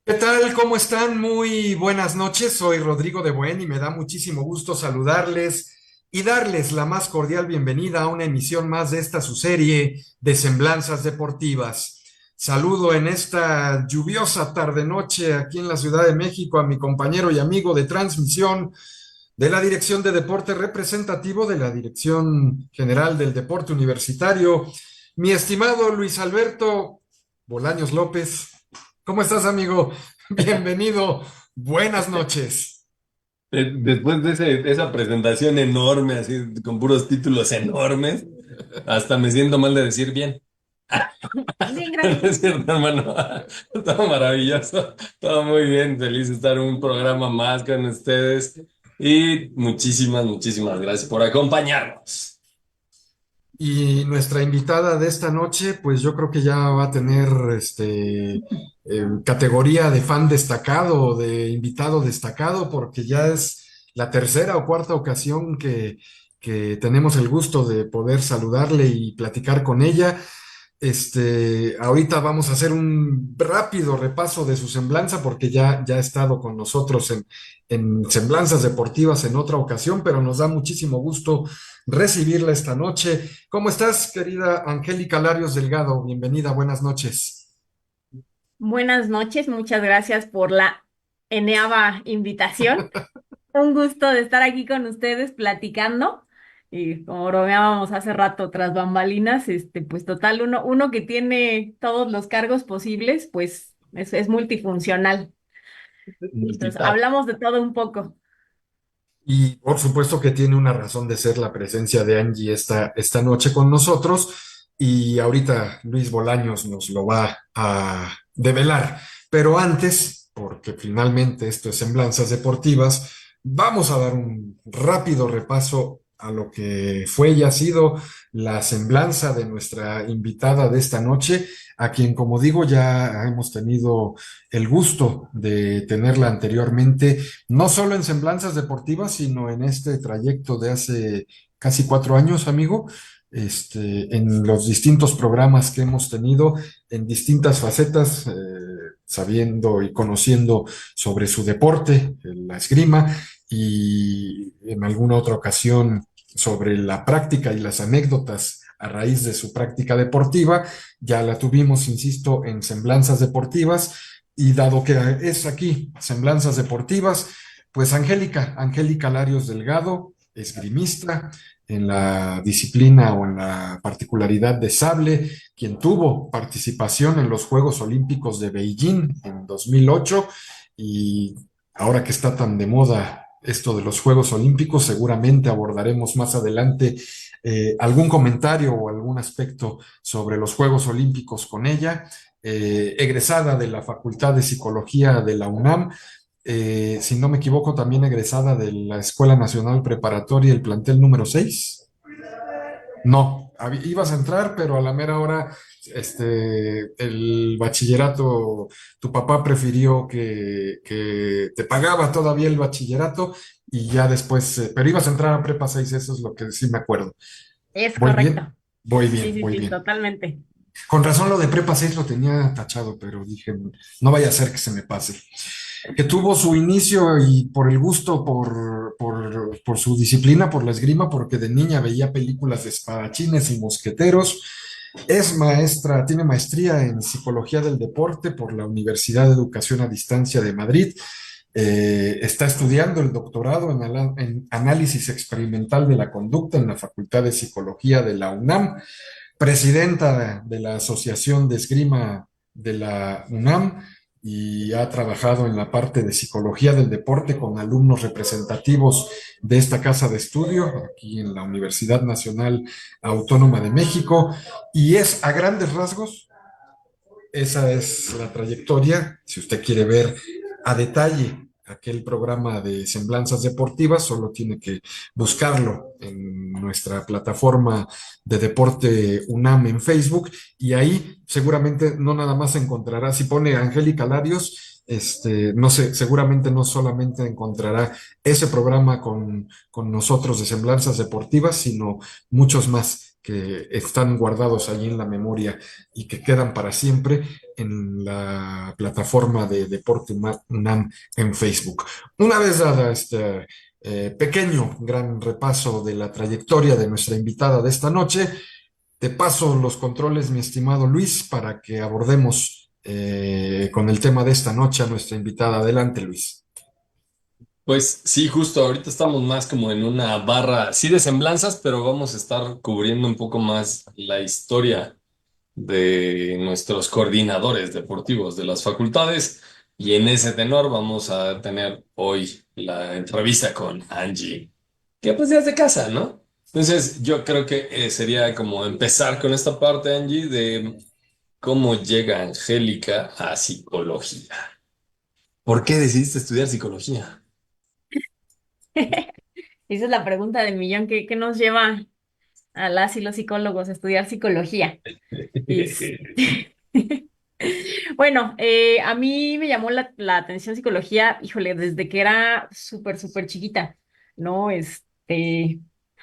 ¿Qué tal? ¿Cómo están? Muy buenas noches. Soy Rodrigo de Buen y me da muchísimo gusto saludarles y darles la más cordial bienvenida a una emisión más de esta su serie de Semblanzas Deportivas. Saludo en esta lluviosa tarde-noche aquí en la Ciudad de México a mi compañero y amigo de transmisión de la Dirección de Deporte representativo de la Dirección General del Deporte Universitario, mi estimado Luis Alberto Bolaños López. ¿Cómo estás, amigo? Bienvenido. Buenas noches. Después de esa presentación enorme, así con puros títulos enormes, hasta me siento mal de decir bien. Bien, No gracias. es cierto, hermano. Todo maravilloso, todo muy bien. Feliz de estar en un programa más con ustedes. Y muchísimas gracias por acompañarnos. Y nuestra invitada de esta noche, pues yo creo que ya va a tener categoría de fan destacado o de invitado destacado, porque ya es la tercera o cuarta ocasión que tenemos el gusto de poder saludarle y platicar con ella. Ahorita vamos a hacer un rápido repaso de su semblanza porque ya ha estado con nosotros en Semblanzas Deportivas en otra ocasión, pero nos da muchísimo gusto recibirla esta noche. ¿Cómo estás, querida Angélica Larios Delgado? Bienvenida, buenas noches. Buenas noches, muchas gracias por la eneaba invitación. Un gusto de estar aquí con ustedes platicando. Y como bromeábamos hace rato tras bambalinas, pues total, uno que tiene todos los cargos posibles, pues es multifuncional. Entonces, Multitask. hablamos de todo un poco. Y por supuesto que tiene una razón de ser la presencia de Angie esta noche con nosotros. Y ahorita Luis Bolaños nos lo va a develar. Pero antes, porque finalmente esto es Semblanzas Deportivas, vamos a dar un rápido repaso a lo que fue y ha sido la semblanza de nuestra invitada de esta noche, a quien, como digo, ya hemos tenido el gusto de tenerla anteriormente no solo en Semblanzas Deportivas, sino en este trayecto de hace casi 4 años, amigo, en los distintos programas que hemos tenido, en distintas facetas, sabiendo y conociendo sobre su deporte, la esgrima, y en alguna otra ocasión sobre la práctica y las anécdotas a raíz de su práctica deportiva. Ya la tuvimos, insisto, en Semblanzas Deportivas. Y dado que es aquí, Semblanzas Deportivas, pues Angélica Larios Delgado, esgrimista en la disciplina o en la particularidad de sable, quien tuvo participación en los Juegos Olímpicos de Beijing en 2008 y ahora que está tan de moda esto de los Juegos Olímpicos, seguramente abordaremos más adelante algún comentario o algún aspecto sobre los Juegos Olímpicos con ella, egresada de la Facultad de Psicología de la UNAM, si no me equivoco, también egresada de la Escuela Nacional Preparatoria, el plantel número 6. No, ibas a entrar, pero a la mera hora, el bachillerato, tu papá prefirió que te pagaba todavía el bachillerato y ya después, pero ibas a entrar a Prepa 6, eso es lo que sí me acuerdo. Es Voy bien, correcto. voy Sí, bien, sí, voy sí, bien. totalmente. Con razón lo de Prepa 6 lo tenía tachado, pero dije, no vaya a ser que se me pase. Que tuvo su inicio y por el gusto por su disciplina, por la esgrima, porque de niña veía películas de espadachines y mosqueteros. Es maestra, tiene maestría en psicología del deporte por la Universidad de Educación a Distancia de Madrid. Está estudiando el doctorado en análisis experimental de la conducta en la Facultad de Psicología de la UNAM, presidenta de la Asociación de Esgrima de la UNAM y ha trabajado en la parte de psicología del deporte con alumnos representativos de esta casa de estudio, aquí en la Universidad Nacional Autónoma de México, y es a grandes rasgos, esa es la trayectoria. Si usted quiere ver a detalle aquel programa de Semblanzas Deportivas, solo tiene que buscarlo en nuestra plataforma de deporte UNAM en Facebook y ahí seguramente no nada más encontrará, si pone Angélica Larios, no sé, seguramente no solamente encontrará ese programa con nosotros de Semblanzas Deportivas, sino muchos más que están guardados allí en la memoria y que quedan para siempre en la plataforma de Deporte UNAM en Facebook. Una vez dada este pequeño, gran repaso de la trayectoria de nuestra invitada de esta noche, te paso los controles, mi estimado Luis, para que abordemos con el tema de esta noche a nuestra invitada. Adelante, Luis. Pues sí, justo ahorita estamos más como en una barra, sí de semblanzas, pero vamos a estar cubriendo un poco más la historia de nuestros coordinadores deportivos de las facultades. Y en ese tenor vamos a tener hoy la entrevista con Angie, que pues ya es de casa, ¿no? Entonces yo creo que sería como empezar con esta parte, Angie, de cómo llega Angélica a psicología. ¿Por qué decidiste estudiar psicología? Esa es la pregunta del millón, ¿qué nos lleva a las y los psicólogos a estudiar psicología? Es- Bueno, a mí me llamó la atención psicología, híjole, desde que era súper chiquita, ¿no?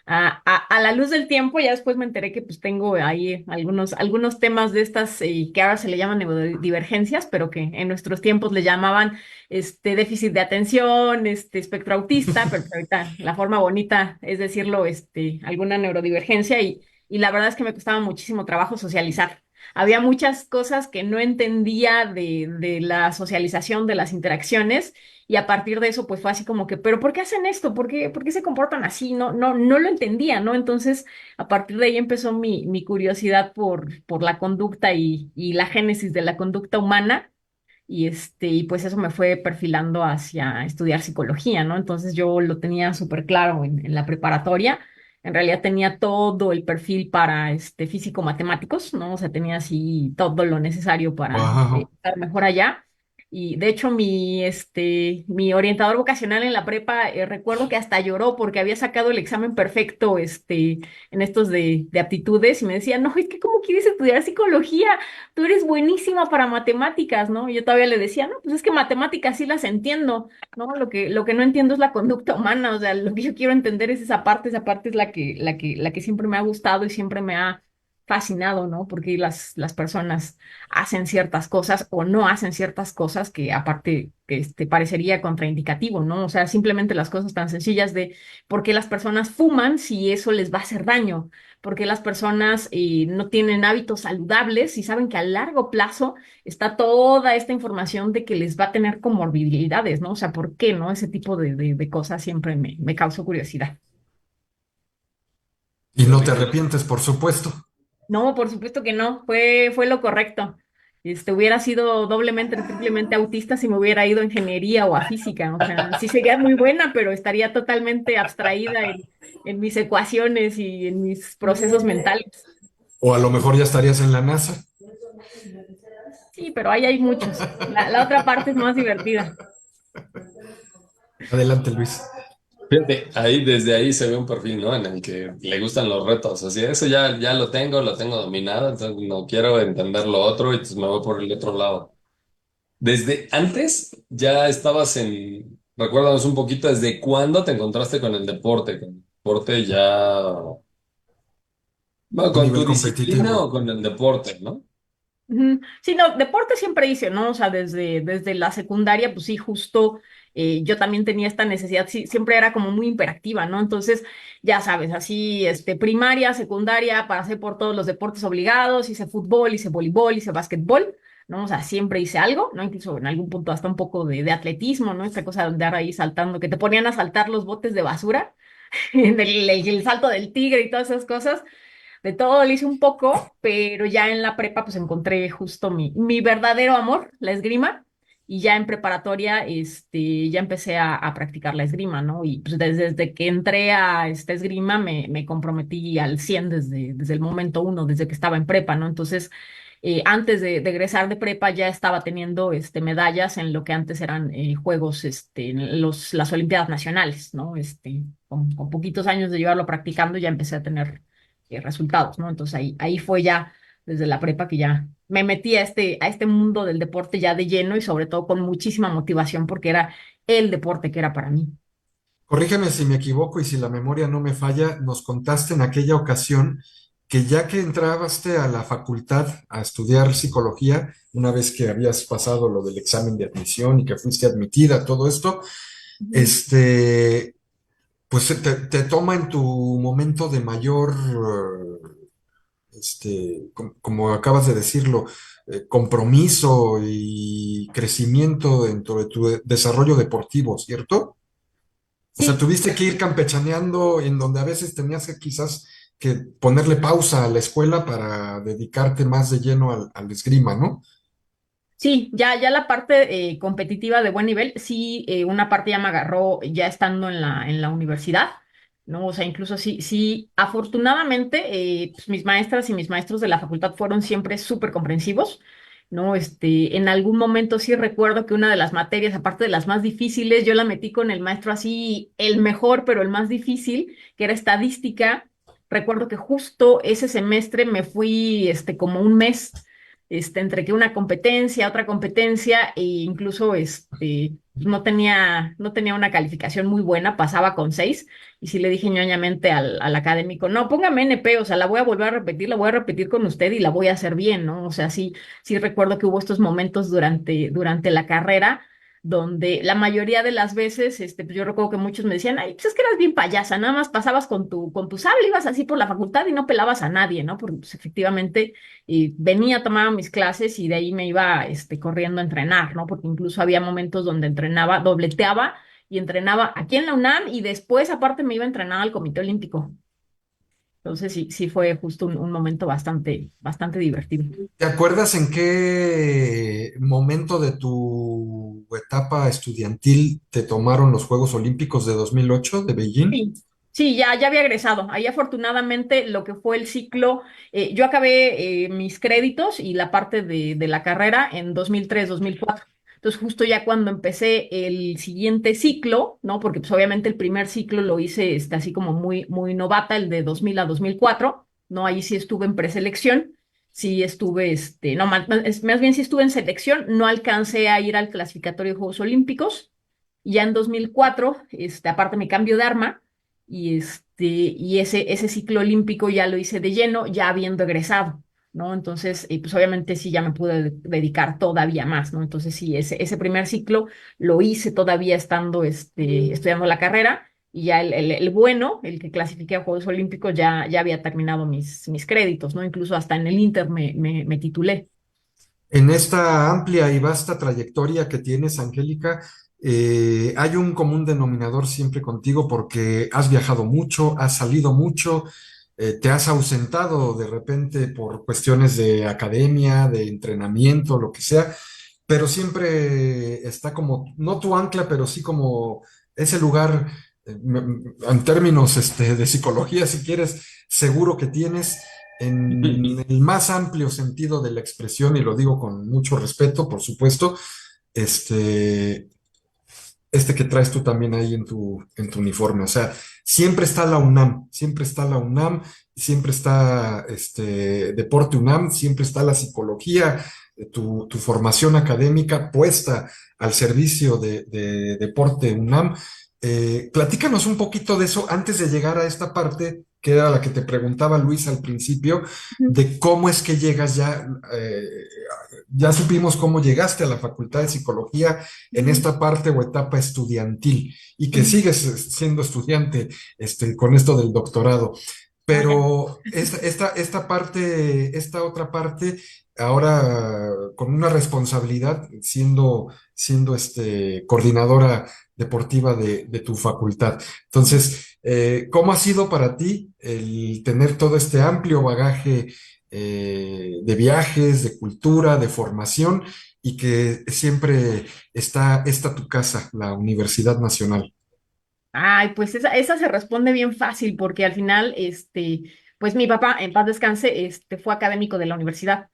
A la luz del tiempo, ya después me enteré que pues tengo ahí algunos temas de estas que ahora se le llaman neurodivergencias, pero que en nuestros tiempos le llamaban déficit de atención, espectro autista, pero pues ahorita la forma bonita es decirlo, alguna neurodivergencia y la verdad es que me costaba muchísimo trabajo socializar. Había muchas cosas que no entendía de la socialización, de las interacciones, y a partir de eso, pues fue así como que, ¿pero por qué hacen esto? ¿Por qué se comportan así? No lo entendía, ¿no? Entonces, a partir de ahí empezó mi curiosidad por la conducta y la génesis de la conducta humana. Y pues eso me fue perfilando hacia estudiar psicología, ¿no? Entonces yo lo tenía súper claro en la preparatoria. En realidad tenía todo el perfil para físico-matemáticos, ¿no? O sea, tenía así todo lo necesario para Wow. estar mejor allá. Y de hecho, mi orientador vocacional en la prepa, recuerdo que hasta lloró porque había sacado el examen perfecto, en estos de aptitudes y me decía, no, es que ¿cómo quieres estudiar psicología? Tú eres buenísima para matemáticas, ¿no? Y yo todavía le decía, no, pues es que matemáticas sí las entiendo, ¿no? Lo que no entiendo es la conducta humana, o sea, lo que yo quiero entender es esa parte es la que siempre me ha gustado y siempre me ha fascinado, ¿no? Porque las personas hacen ciertas cosas o no hacen ciertas cosas que aparte que parecería contraindicativo, ¿no? O sea, simplemente las cosas tan sencillas de por qué las personas fuman si eso les va a hacer daño, porque las personas no tienen hábitos saludables y saben que a largo plazo está toda esta información de que les va a tener comorbilidades, ¿no? O sea, ¿por qué, no? Ese tipo de cosas siempre me causó curiosidad. Y no te Híjole, arrepientes, por supuesto. No, por supuesto que no, fue lo correcto. Hubiera sido doblemente, triplemente autista si me hubiera ido a ingeniería o a física. O sea, sí sería muy buena, pero estaría totalmente abstraída en mis ecuaciones y en mis procesos mentales. O a lo mejor ya estarías en la NASA. Sí, pero ahí hay muchos. La otra parte es más divertida. Adelante, Luis. fíjate, ahí desde ahí se ve un perfil, ¿no? En el que le gustan los retos. Así, eso ya lo tengo dominado, entonces no quiero entender lo otro y entonces me voy por el otro lado. Desde antes ya estabas recuérdanos un poquito, ¿desde cuándo te encontraste con el deporte? Con el deporte ya, bueno, A con nivel tu disciplina competitivo. o con el deporte, ¿no? Ujú. Sí, no, deporte siempre hice, ¿no? O sea, desde la secundaria, pues sí, justo yo también tenía esta necesidad, sí, siempre era como muy hiperactiva, ¿no? Entonces, ya sabes, así, primaria, secundaria, pasé por todos los deportes obligados, hice fútbol, hice voleibol, hice básquetbol, ¿no? O sea, siempre hice algo, ¿no? Incluso en algún punto hasta un poco de atletismo, ¿no? Esta cosa de andar ahí saltando, que te ponían a saltar los botes de basura, el salto del tigre y todas esas cosas. De todo le hice un poco, pero ya en la prepa pues encontré justo mi verdadero amor, la esgrima, y ya en preparatoria ya empecé a practicar la esgrima, ¿no? Y pues desde que entré a esta esgrima me comprometí al 100 desde el momento uno, desde que estaba en prepa, ¿no? Entonces, antes de egresar de prepa ya estaba teniendo medallas en lo que antes eran juegos, en las Olimpiadas Nacionales, ¿no? Con poquitos años de llevarlo practicando ya empecé a tener resultados, ¿no? Entonces ahí fue ya desde la prepa que ya me metí a este mundo del deporte ya de lleno y sobre todo con muchísima motivación porque era el deporte que era para mí. Corrígeme si me equivoco y si la memoria no me falla, nos contaste en aquella ocasión que ya que entrabaste a la facultad a estudiar psicología, una vez que habías pasado lo del examen de admisión y que fuiste admitida, todo esto, Ujú. este, pues te toma en tu momento de mayor, como acabas de decirlo, compromiso y crecimiento dentro de tu desarrollo deportivo, ¿cierto? O sea, Sí. tuviste que ir campechaneando en donde a veces tenías que quizás que ponerle pausa a la escuela para dedicarte más de lleno al esgrima, ¿no? Sí, ya la parte competitiva de buen nivel, sí, una parte ya me agarró ya estando en la universidad, ¿no? O sea, incluso sí, afortunadamente, pues mis maestras y mis maestros de la facultad fueron siempre súper comprensivos, ¿no? En algún momento sí recuerdo que una de las materias, aparte de las más difíciles, yo la metí con el maestro así, el mejor, pero el más difícil, que era estadística. Recuerdo que justo ese semestre me fui, como un mes entre que una competencia, otra competencia, e incluso no tenía una calificación muy buena, pasaba con 6, y sí le dije ñoñamente al académico, no, póngame NP, o sea, la voy a volver a repetir, la voy a repetir con usted y la voy a hacer bien, ¿no? O sea, sí recuerdo que hubo estos momentos durante la carrera donde la mayoría de las veces, pues yo recuerdo que muchos me decían, ay, pues es que eras bien payasa, nada más pasabas con tu sable, ibas así por la facultad y no pelabas a nadie, ¿no? Porque pues, efectivamente y venía, tomaba mis clases y de ahí me iba corriendo a entrenar, ¿no? Porque incluso había momentos donde entrenaba, dobleteaba y entrenaba aquí en la UNAM y después aparte me iba a entrenar al Comité Olímpico. Entonces sí fue justo un momento bastante divertido. ¿Te acuerdas en qué momento de tu etapa estudiantil te tomaron los Juegos Olímpicos de 2008 de Beijing? Sí, sí, ya había egresado. Ahí afortunadamente lo que fue el ciclo, yo acabé mis créditos y la parte de la carrera en 2003, 2004. Entonces justo ya cuando empecé el siguiente ciclo, ¿no? Porque pues obviamente el primer ciclo lo hice así como muy novata, el de 2000 a 2004, ¿no? Ahí sí estuve en preselección, sí estuve, no, más bien sí estuve en selección, no alcancé a ir al clasificatorio de Juegos Olímpicos. Y ya en 2004, aparte me cambio de arma y ese ciclo olímpico ya lo hice de lleno, ya habiendo egresado, ¿no? Entonces, pues obviamente sí ya me pude dedicar todavía más, ¿no? Entonces sí, ese primer ciclo lo hice todavía estando estudiando la carrera y ya el bueno, el que clasifiqué a Juegos Olímpicos, ya había terminado mis créditos, ¿no? Incluso hasta en el Inter me titulé. En esta amplia y vasta trayectoria que tienes, Angélica, hay un común denominador siempre contigo porque has viajado mucho, has salido mucho, te has ausentado de repente por cuestiones de academia, de entrenamiento, lo que sea, pero siempre está como, no tu ancla, pero sí como ese lugar, en términos de psicología, si quieres, seguro que tienes en el más amplio sentido de la expresión, y lo digo con mucho respeto, por supuesto, este, que traes tú también ahí en tu uniforme. O sea, siempre está la UNAM, siempre está la UNAM, siempre está Deporte UNAM, siempre está la psicología, tu formación académica puesta al servicio de Deporte UNAM. Platícanos un poquito de eso antes de llegar a esta parte que era la que te preguntaba Luis al principio, de cómo es que llegas ya, ya supimos cómo llegaste a la Facultad de Psicología en Ujú, esta parte o etapa estudiantil y que ujú. sigues siendo estudiante con esto del doctorado. Ok. Pero esta parte, esta otra parte, ahora con una responsabilidad, siendo coordinadora deportiva de tu facultad. Entonces, ¿cómo ha sido para ti el tener todo este amplio bagaje de viajes, de cultura, de formación y que siempre está tu casa, la Universidad Nacional? Ay, pues esa se responde bien fácil porque al final, pues mi papá, en paz descanse, fue académico de la universidad.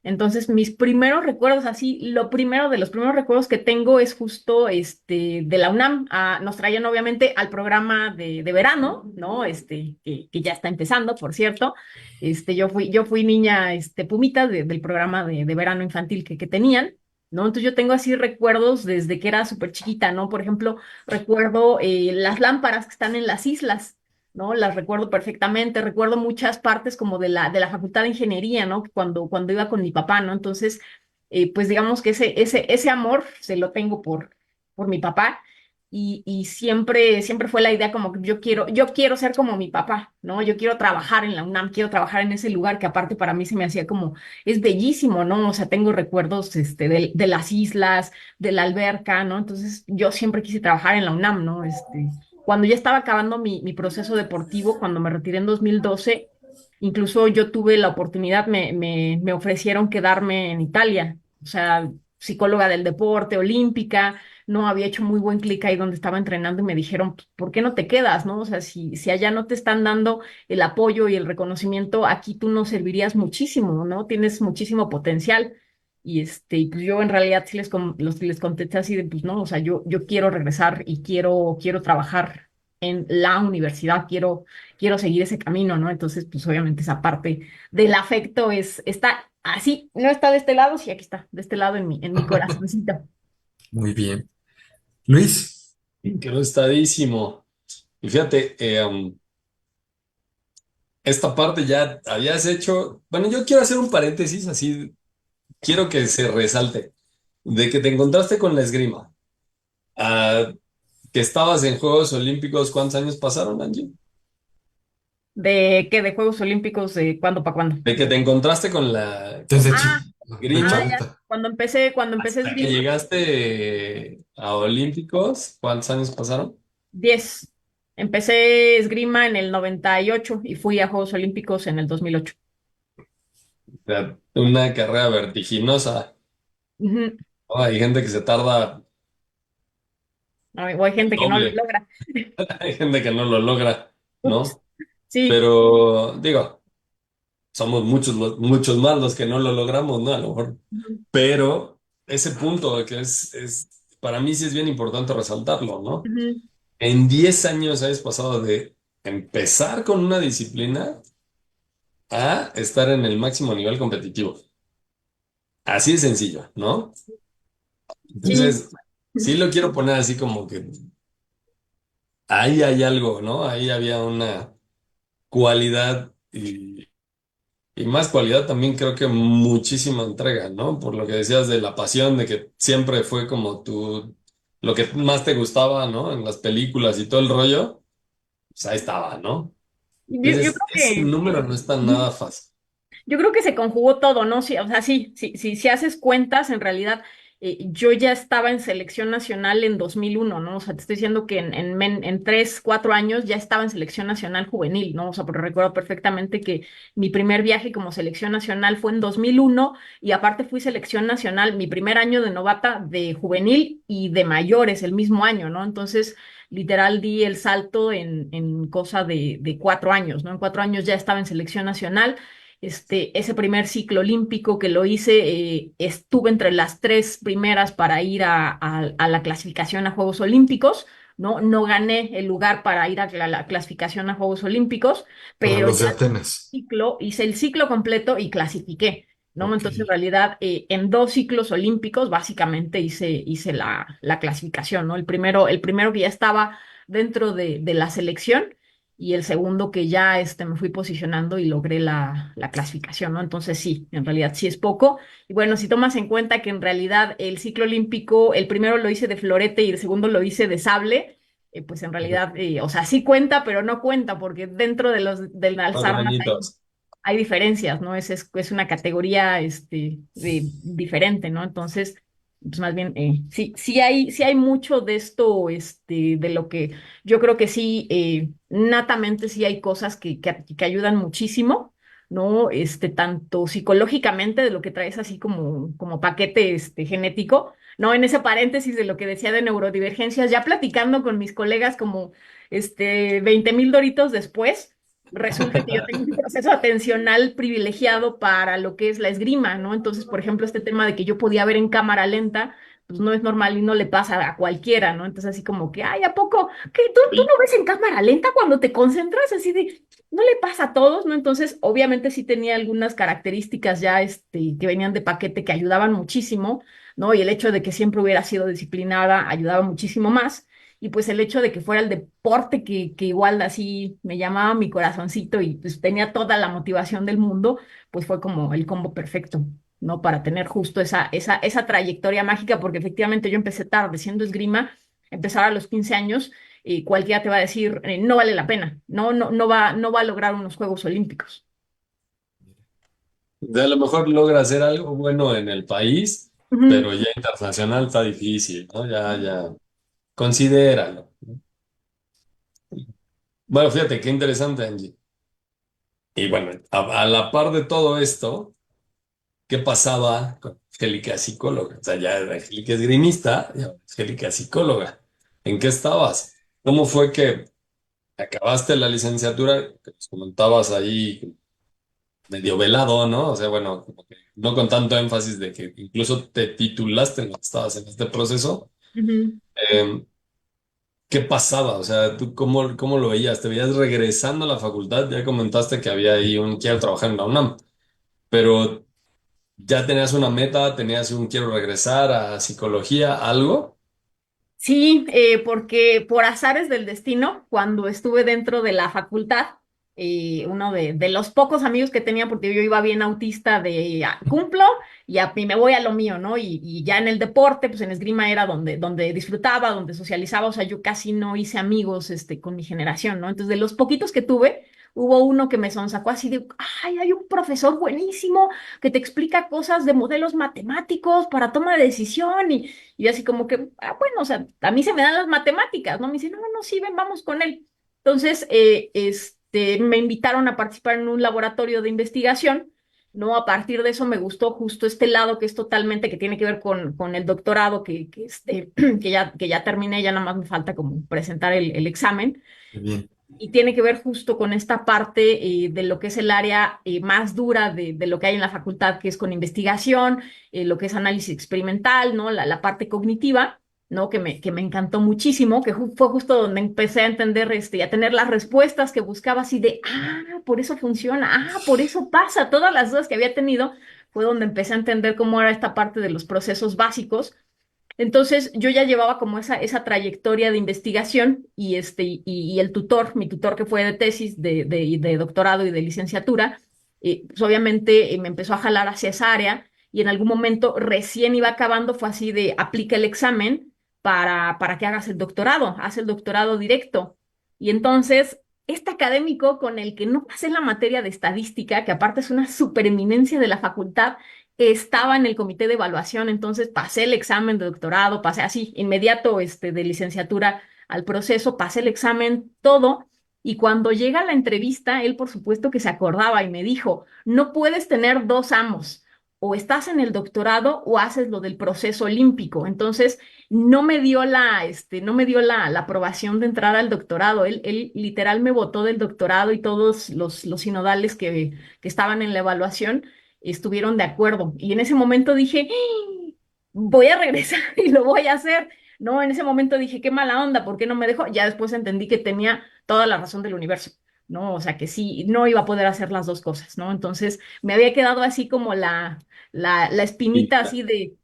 Entonces, mis primeros recuerdos, así, lo primero de los primeros recuerdos que tengo es justo de la UNAM. Nos traían obviamente al programa de verano, ¿no? Que ya está empezando, por cierto. Yo fui niña, pumita del programa de verano infantil que tenían, ¿no? Entonces yo tengo así recuerdos desde que era súper chiquita, ¿no? Por ejemplo, recuerdo las lámparas que están en las islas. ¿no? Las recuerdo perfectamente, recuerdo muchas partes como de la Facultad de Ingeniería, ¿no? Cuando iba con mi papá, ¿no? Entonces, pues digamos que ese amor se lo tengo por mi papá y siempre fue la idea como que yo quiero ser como mi papá, ¿no? Yo quiero trabajar en la UNAM, quiero trabajar en ese lugar que aparte para mí se me hacía como, es bellísimo, ¿no? O sea, tengo recuerdos, de las islas, de la alberca, ¿no? Entonces, yo siempre quise trabajar en la UNAM, ¿no? Cuando ya estaba acabando mi proceso deportivo, cuando me retiré en 2012, incluso yo tuve la oportunidad, me ofrecieron quedarme en Italia, o sea, psicóloga del deporte, olímpica, no había hecho muy buen clic ahí donde estaba entrenando y me dijeron, "Pues, ¿por qué no te quedas, no? O sea, si allá no te están dando el apoyo y el reconocimiento, aquí tú nos servirías muchísimo, ¿no? Tienes muchísimo potencial. Y pues yo en realidad sí les contesté así de, pues no, o sea, yo quiero regresar y quiero trabajar en la universidad, quiero seguir ese camino, ¿no? Entonces, pues obviamente esa parte del afecto está así, no está de este lado, sí, aquí está, de este lado en mi corazoncito. Muy bien. Luis, Quedó estadísimo. Y fíjate, esta parte ya habías hecho. Bueno, yo quiero hacer un paréntesis así, quiero que se resalte. De que te encontraste con la esgrima, a que estabas en Juegos Olímpicos, ¿cuántos años pasaron, Angie? ¿De qué? ¿De Juegos Olímpicos? ¿De cuándo para cuándo? De que te encontraste con la desde Ah, de esgrima ya. chavita. Cuando empecé hasta que esgrima, llegaste a Olímpicos, ¿cuántos años pasaron? 10. Empecé esgrima en el 98 y fui a Juegos Olímpicos en el 2008. O sea, una carrera vertiginosa, Ujú. ¿no? Hay gente que se tarda O hay el gente que no lo doble, logra. hay gente que no lo logra, Ups. ¿no? Sí. Pero digo, somos muchos, muchos más los que no lo logramos, ¿no? A lo mejor. Ujú. Pero ese punto que para mí sí es bien importante resaltarlo, ¿no? Ujú. En 10 años has pasado de empezar con una disciplina a estar en el máximo nivel competitivo. Así de sencillo, ¿no? Sí. Entonces, sí lo quiero poner así como que ahí hay algo, ¿no? Ahí había una cualidad y más cualidad también creo que muchísima entrega, ¿no? Por lo que decías de la pasión, de que siempre fue como lo que más te gustaba, ¿no? En las películas y todo el rollo, pues ahí estaba, ¿no? Yo Entonces, creo ese número no está que nada fácil. Yo creo que se conjugó todo, ¿no? Sí, o sea, sí, si haces cuentas, en realidad yo ya estaba en selección nacional en 2001, ¿no? O sea, te estoy diciendo que en 3, 4 años ya estaba en selección nacional juvenil, ¿no? O sea, porque recuerdo perfectamente que mi primer viaje como selección nacional fue en 2001 y aparte fui selección nacional mi primer año de novata de juvenil y de mayores el mismo año, ¿no? Entonces, literal di el salto en cosa de 4 años, ¿no? En 4 años ya estaba en selección nacional. Ese primer ciclo olímpico que lo hice, estuve entre las tres primeras para ir a la clasificación a Juegos Olímpicos, ¿no? No gané el lugar para ir a la clasificación a Juegos Olímpicos, Para pero los de ya Atenas. hice el ciclo completo y clasifiqué, ¿no? Ok. Entonces, en realidad, en 2 ciclos olímpicos, básicamente hice la clasificación, ¿no? El primero que ya estaba dentro de la selección y el segundo que ya me fui posicionando y logré la clasificación, ¿no? Entonces sí, en realidad sí es poco. Y bueno, si tomas en cuenta que en realidad el ciclo olímpico, el primero lo hice de florete y el segundo lo hice de sable, pues en realidad, o sea, sí cuenta, pero no cuenta, porque dentro del Más alzar más añitos. hay diferencias, ¿no? Es una categoría diferente, ¿no? Entonces, pues más bien, sí hay mucho de esto, de lo que yo creo que sí, natamente sí hay cosas que ayudan muchísimo, ¿no? Tanto psicológicamente, de lo que traes así como paquete genético, ¿no? En ese paréntesis de lo que decía de neurodivergencias, ya platicando con mis colegas como 20,000 doritos después. Resulta que yo tengo un proceso atencional privilegiado para lo que es la esgrima, ¿no? Entonces, por ejemplo, este tema de que yo podía ver en cámara lenta, pues no es normal y no le pasa a cualquiera, ¿no? Entonces, así como que, ay, ¿a poco? ¿Qué? ¿Tú no ves en cámara lenta cuando te concentras? Así de, no le pasa a todos, ¿no? Entonces, obviamente sí tenía algunas características ya, que venían de paquete que ayudaban muchísimo, ¿no? Y el hecho de que siempre hubiera sido disciplinada ayudaba muchísimo más. y pues el hecho de que fuera el deporte que igual así me llamaba mi corazoncito y pues tenía toda la motivación del mundo, pues fue como el combo perfecto, ¿no? Para tener justo esa trayectoria mágica, porque efectivamente yo empecé tarde siendo esgrima, empezar a los 15 años, y cualquiera te va a decir, no vale la pena, no va a lograr unos Juegos Olímpicos. De a lo mejor logra hacer algo bueno en el país, Ujú. pero ya internacional está difícil, ¿no? Ya, considéralo. Bueno, fíjate, qué interesante, Angie. Y bueno, a la par de todo esto, ¿qué pasaba con Angélica psicóloga? O sea, ya era Angélica esgrimista, ya Angélica psicóloga. ¿En qué estabas? ¿Cómo fue que acabaste la licenciatura? Que nos comentabas ahí medio velado, ¿no? O sea, bueno, como que no con tanto énfasis de que incluso te titulaste en lo que estabas en este proceso. Ujú. Eh, ¿Qué pasaba? O sea, ¿tú cómo lo veías? ¿Te veías regresando a la facultad? Ya comentaste que había ahí un quiero trabajar en la UNAM, pero ¿ya tenías una meta? ¿Tenías un quiero regresar a psicología? ¿Algo? Sí, porque por azares del destino, cuando estuve dentro de la facultad, uno de los pocos amigos que tenía, porque yo iba bien autista de cumplo y me voy a lo mío, ¿no? Y ya en el deporte, pues en esgrima era donde disfrutaba, donde socializaba, o sea, yo casi no hice amigos con mi generación, ¿no? Entonces, de los poquitos que tuve, hubo uno que me sonsacó así de, ay, hay un profesor buenísimo que te explica cosas de modelos matemáticos para toma de decisión y yo así como que, bueno, o sea, a mí se me dan las matemáticas, ¿no? Me dice, no, no, sí, ven, vamos con él. Entonces, me invitaron a participar en un laboratorio de investigación, ¿no? A partir de eso me gustó justo este lado que es totalmente, que tiene que ver con el doctorado, que ya terminé, ya nada más me falta como presentar el examen Qué bien. y tiene que ver justo con esta parte de lo que es el área más dura de lo que hay en la facultad, que es con investigación, lo que es análisis experimental, ¿no? La parte cognitiva, ¿no? Que me encantó muchísimo, que fue justo donde empecé a entender, y a tener las respuestas que buscaba así de, por eso funciona, por eso pasa, todas las dudas que había tenido, fue donde empecé a entender cómo era esta parte de los procesos básicos. Entonces yo ya llevaba como esa trayectoria de investigación y el tutor, mi tutor que fue de tesis, de doctorado y de licenciatura, pues obviamente me empezó a jalar hacia esa área y en algún momento recién iba acabando, fue así de aplica el examen para que hagas el doctorado, haz el doctorado directo. Y entonces, este académico con el que no pasé la materia de estadística, que aparte es una supereminencia de la facultad, estaba en el comité de evaluación, entonces pasé el examen de doctorado, pasé así, inmediato de licenciatura al proceso, pasé el examen, todo, y cuando llega la entrevista, él por supuesto que se acordaba y me dijo, no puedes tener dos amos, o estás en el doctorado o haces lo del proceso olímpico. Entonces, no me dio la aprobación de entrar al doctorado. Él literal me votó del doctorado y todos los sinodales que estaban en la evaluación estuvieron de acuerdo. Y en ese momento dije, voy a regresar y lo voy a hacer. No, en ese momento dije, qué mala onda, ¿por qué no me dejó? Ya después entendí que tenía toda la razón del universo, ¿no? O sea, que sí, no iba a poder hacer las dos cosas, ¿no? Entonces me había quedado así como la espinita así de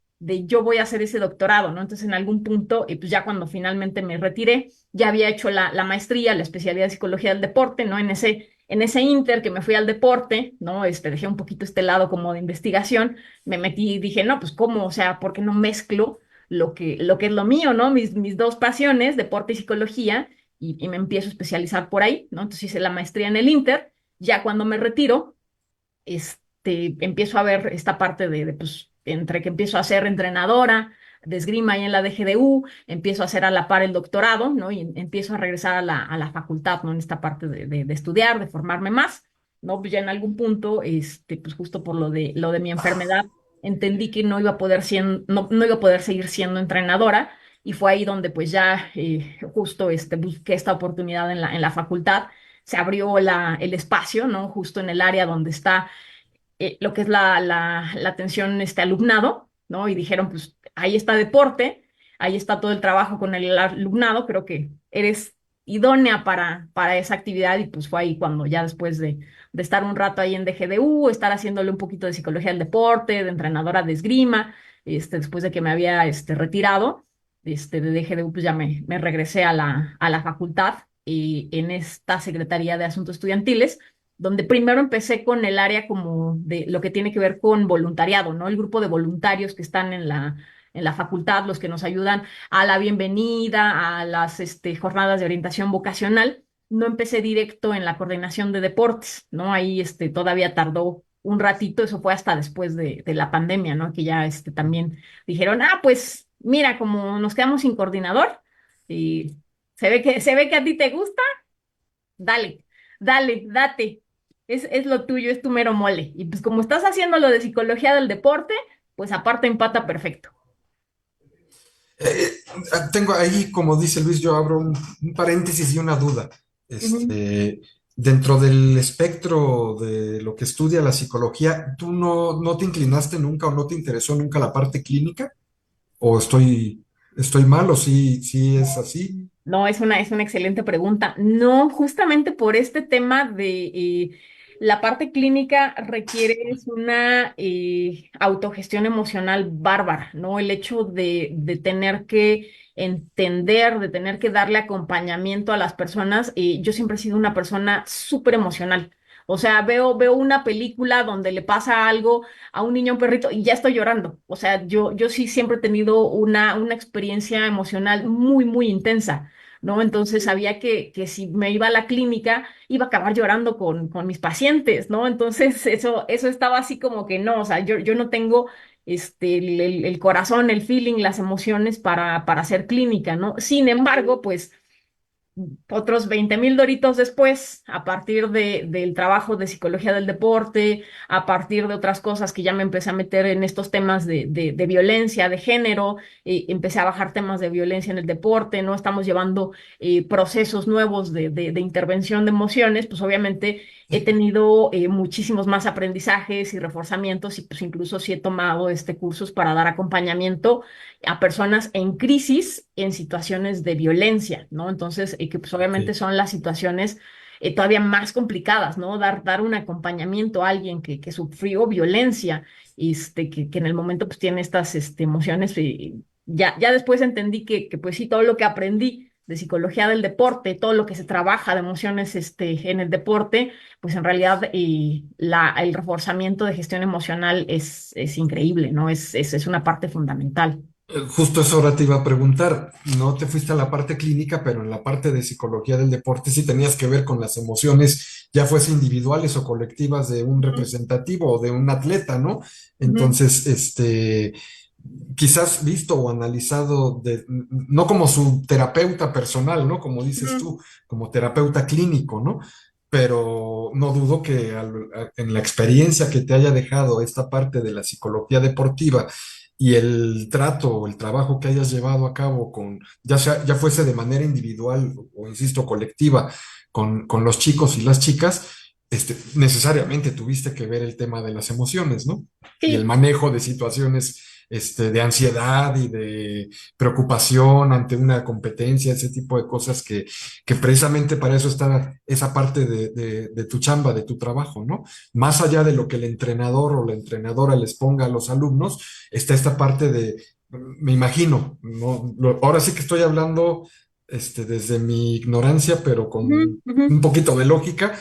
yo voy a hacer ese doctorado, ¿no? Entonces en algún punto, pues ya cuando finalmente me retiré, ya había hecho la maestría, la especialidad de psicología del deporte, ¿no? En ese inter que me fui al deporte, ¿no? Dejé un poquito este lado como de investigación, me metí y dije, no, pues cómo, o sea, ¿por qué no mezclo lo que es lo mío, ¿no? Mis dos pasiones, deporte y psicología, y me empiezo a especializar por ahí, ¿no? Entonces hice la maestría en el inter, ya cuando me retiro, empiezo a ver esta parte pues, entre que empiezo a ser entrenadora de esgrima ahí en la DGDU, empiezo a hacer a la par el doctorado, ¿no? Y empiezo a regresar a la facultad, ¿no? En esta parte de estudiar, de formarme más, ¿no? Pues ya en algún punto, pues justo por lo de mi enfermedad, entendí que no iba a poder no iba a poder seguir siendo entrenadora, y fue ahí donde pues ya justo busqué esta oportunidad en la facultad, se abrió el espacio, ¿no? Justo en el área donde está lo que es la atención alumnado, ¿no? Y dijeron, pues ahí está deporte, ahí está todo el trabajo con el alumnado, creo que eres idónea para esa actividad y pues fue ahí cuando ya después de estar un rato ahí en DGDU, estar haciéndole un poquito de psicología del deporte, de entrenadora de esgrima, después de que me había retirado, de GDU, pues ya me regresé a la facultad y en esta Secretaría de Asuntos Estudiantiles, donde primero empecé con el área como de lo que tiene que ver con voluntariado, ¿no? El grupo de voluntarios que están en la facultad, los que nos ayudan a la bienvenida, a las jornadas de orientación vocacional. No empecé directo en la coordinación de deportes, ¿no? Ahí todavía tardó un ratito, eso fue hasta después de la pandemia, ¿no? Que ya también dijeron, ah, pues mira, como nos quedamos sin coordinador y se ve que a ti te gusta, dale, dale, date. Es lo tuyo, es tu mero mole. Y pues como estás haciendo lo de psicología del deporte, pues aparte empata perfecto. Eh, Tengo ahí, como dice Luis, yo abro un paréntesis y una duda. Ujú. Dentro del espectro de lo que estudia la psicología, ¿tú no te inclinaste nunca o no te interesó nunca la parte clínica? ¿O estoy mal o sí es así? No, es una excelente pregunta. No, justamente por este tema de la parte clínica requiere es una autogestión emocional bárbara, ¿no? El hecho de tener que entender, de tener que darle acompañamiento a las personas. Yo siempre he sido una persona súper emocional. O sea, veo una película donde le pasa algo a un niño, a un perrito, y ya estoy llorando. O sea, yo sí siempre he tenido una experiencia emocional muy, muy intensa. ¿No? Entonces sabía que si me iba a la clínica iba a acabar llorando con mis pacientes, ¿no? Entonces eso estaba así como que no, o sea, yo no tengo el corazón, el feeling, las emociones para hacer clínica, ¿no? Sin embargo, pues otros 20.000 doritos después, a partir del trabajo de psicología del deporte, a partir de otras cosas que ya me empecé a meter en estos temas de violencia, de género, empecé a bajar temas de violencia en el deporte, ¿no? Estamos llevando procesos nuevos de intervención de emociones, pues obviamente he tenido muchísimos más aprendizajes y reforzamientos y pues incluso sí he tomado cursos para dar acompañamiento a personas en crisis en situaciones de violencia, ¿no? Entonces, que pues obviamente Ok. son las situaciones todavía más complicadas, ¿no? Dar un acompañamiento a alguien que sufrió violencia, que en el momento pues tiene estas emociones. Ya después entendí que pues sí, todo lo que aprendí de psicología del deporte, todo lo que se trabaja de emociones en el deporte, pues en realidad el reforzamiento de gestión emocional es increíble, ¿no? Es una parte fundamental. Justo eso ahora te iba a preguntar. No te fuiste a la parte clínica, pero en la parte de psicología del deporte sí tenías que ver con las emociones, ya fuese individuales o colectivas de un Ujú, representativo o de un atleta, ¿no? ujú, Entonces, quizás visto o analizado no como su terapeuta personal, ¿no? Como dices ujú. tú, como terapeuta clínico, ¿no? Pero no dudo que en la experiencia que te haya dejado esta parte de la psicología deportiva y el trato o el trabajo que hayas llevado a cabo ya fuese de manera individual o, insisto, colectiva, con los chicos y las chicas, necesariamente tuviste que ver el tema de las emociones, ¿no? Y el Sí, manejo de situaciones, de ansiedad y de preocupación ante una competencia, ese tipo de cosas que precisamente para eso está esa parte de tu chamba, de tu trabajo, ¿no? Más allá de lo que el entrenador o la entrenadora les ponga a los alumnos, está esta parte me imagino, ¿no? Ahora sí que estoy hablando desde mi ignorancia, pero ujú, con ujú. un poquito de lógica,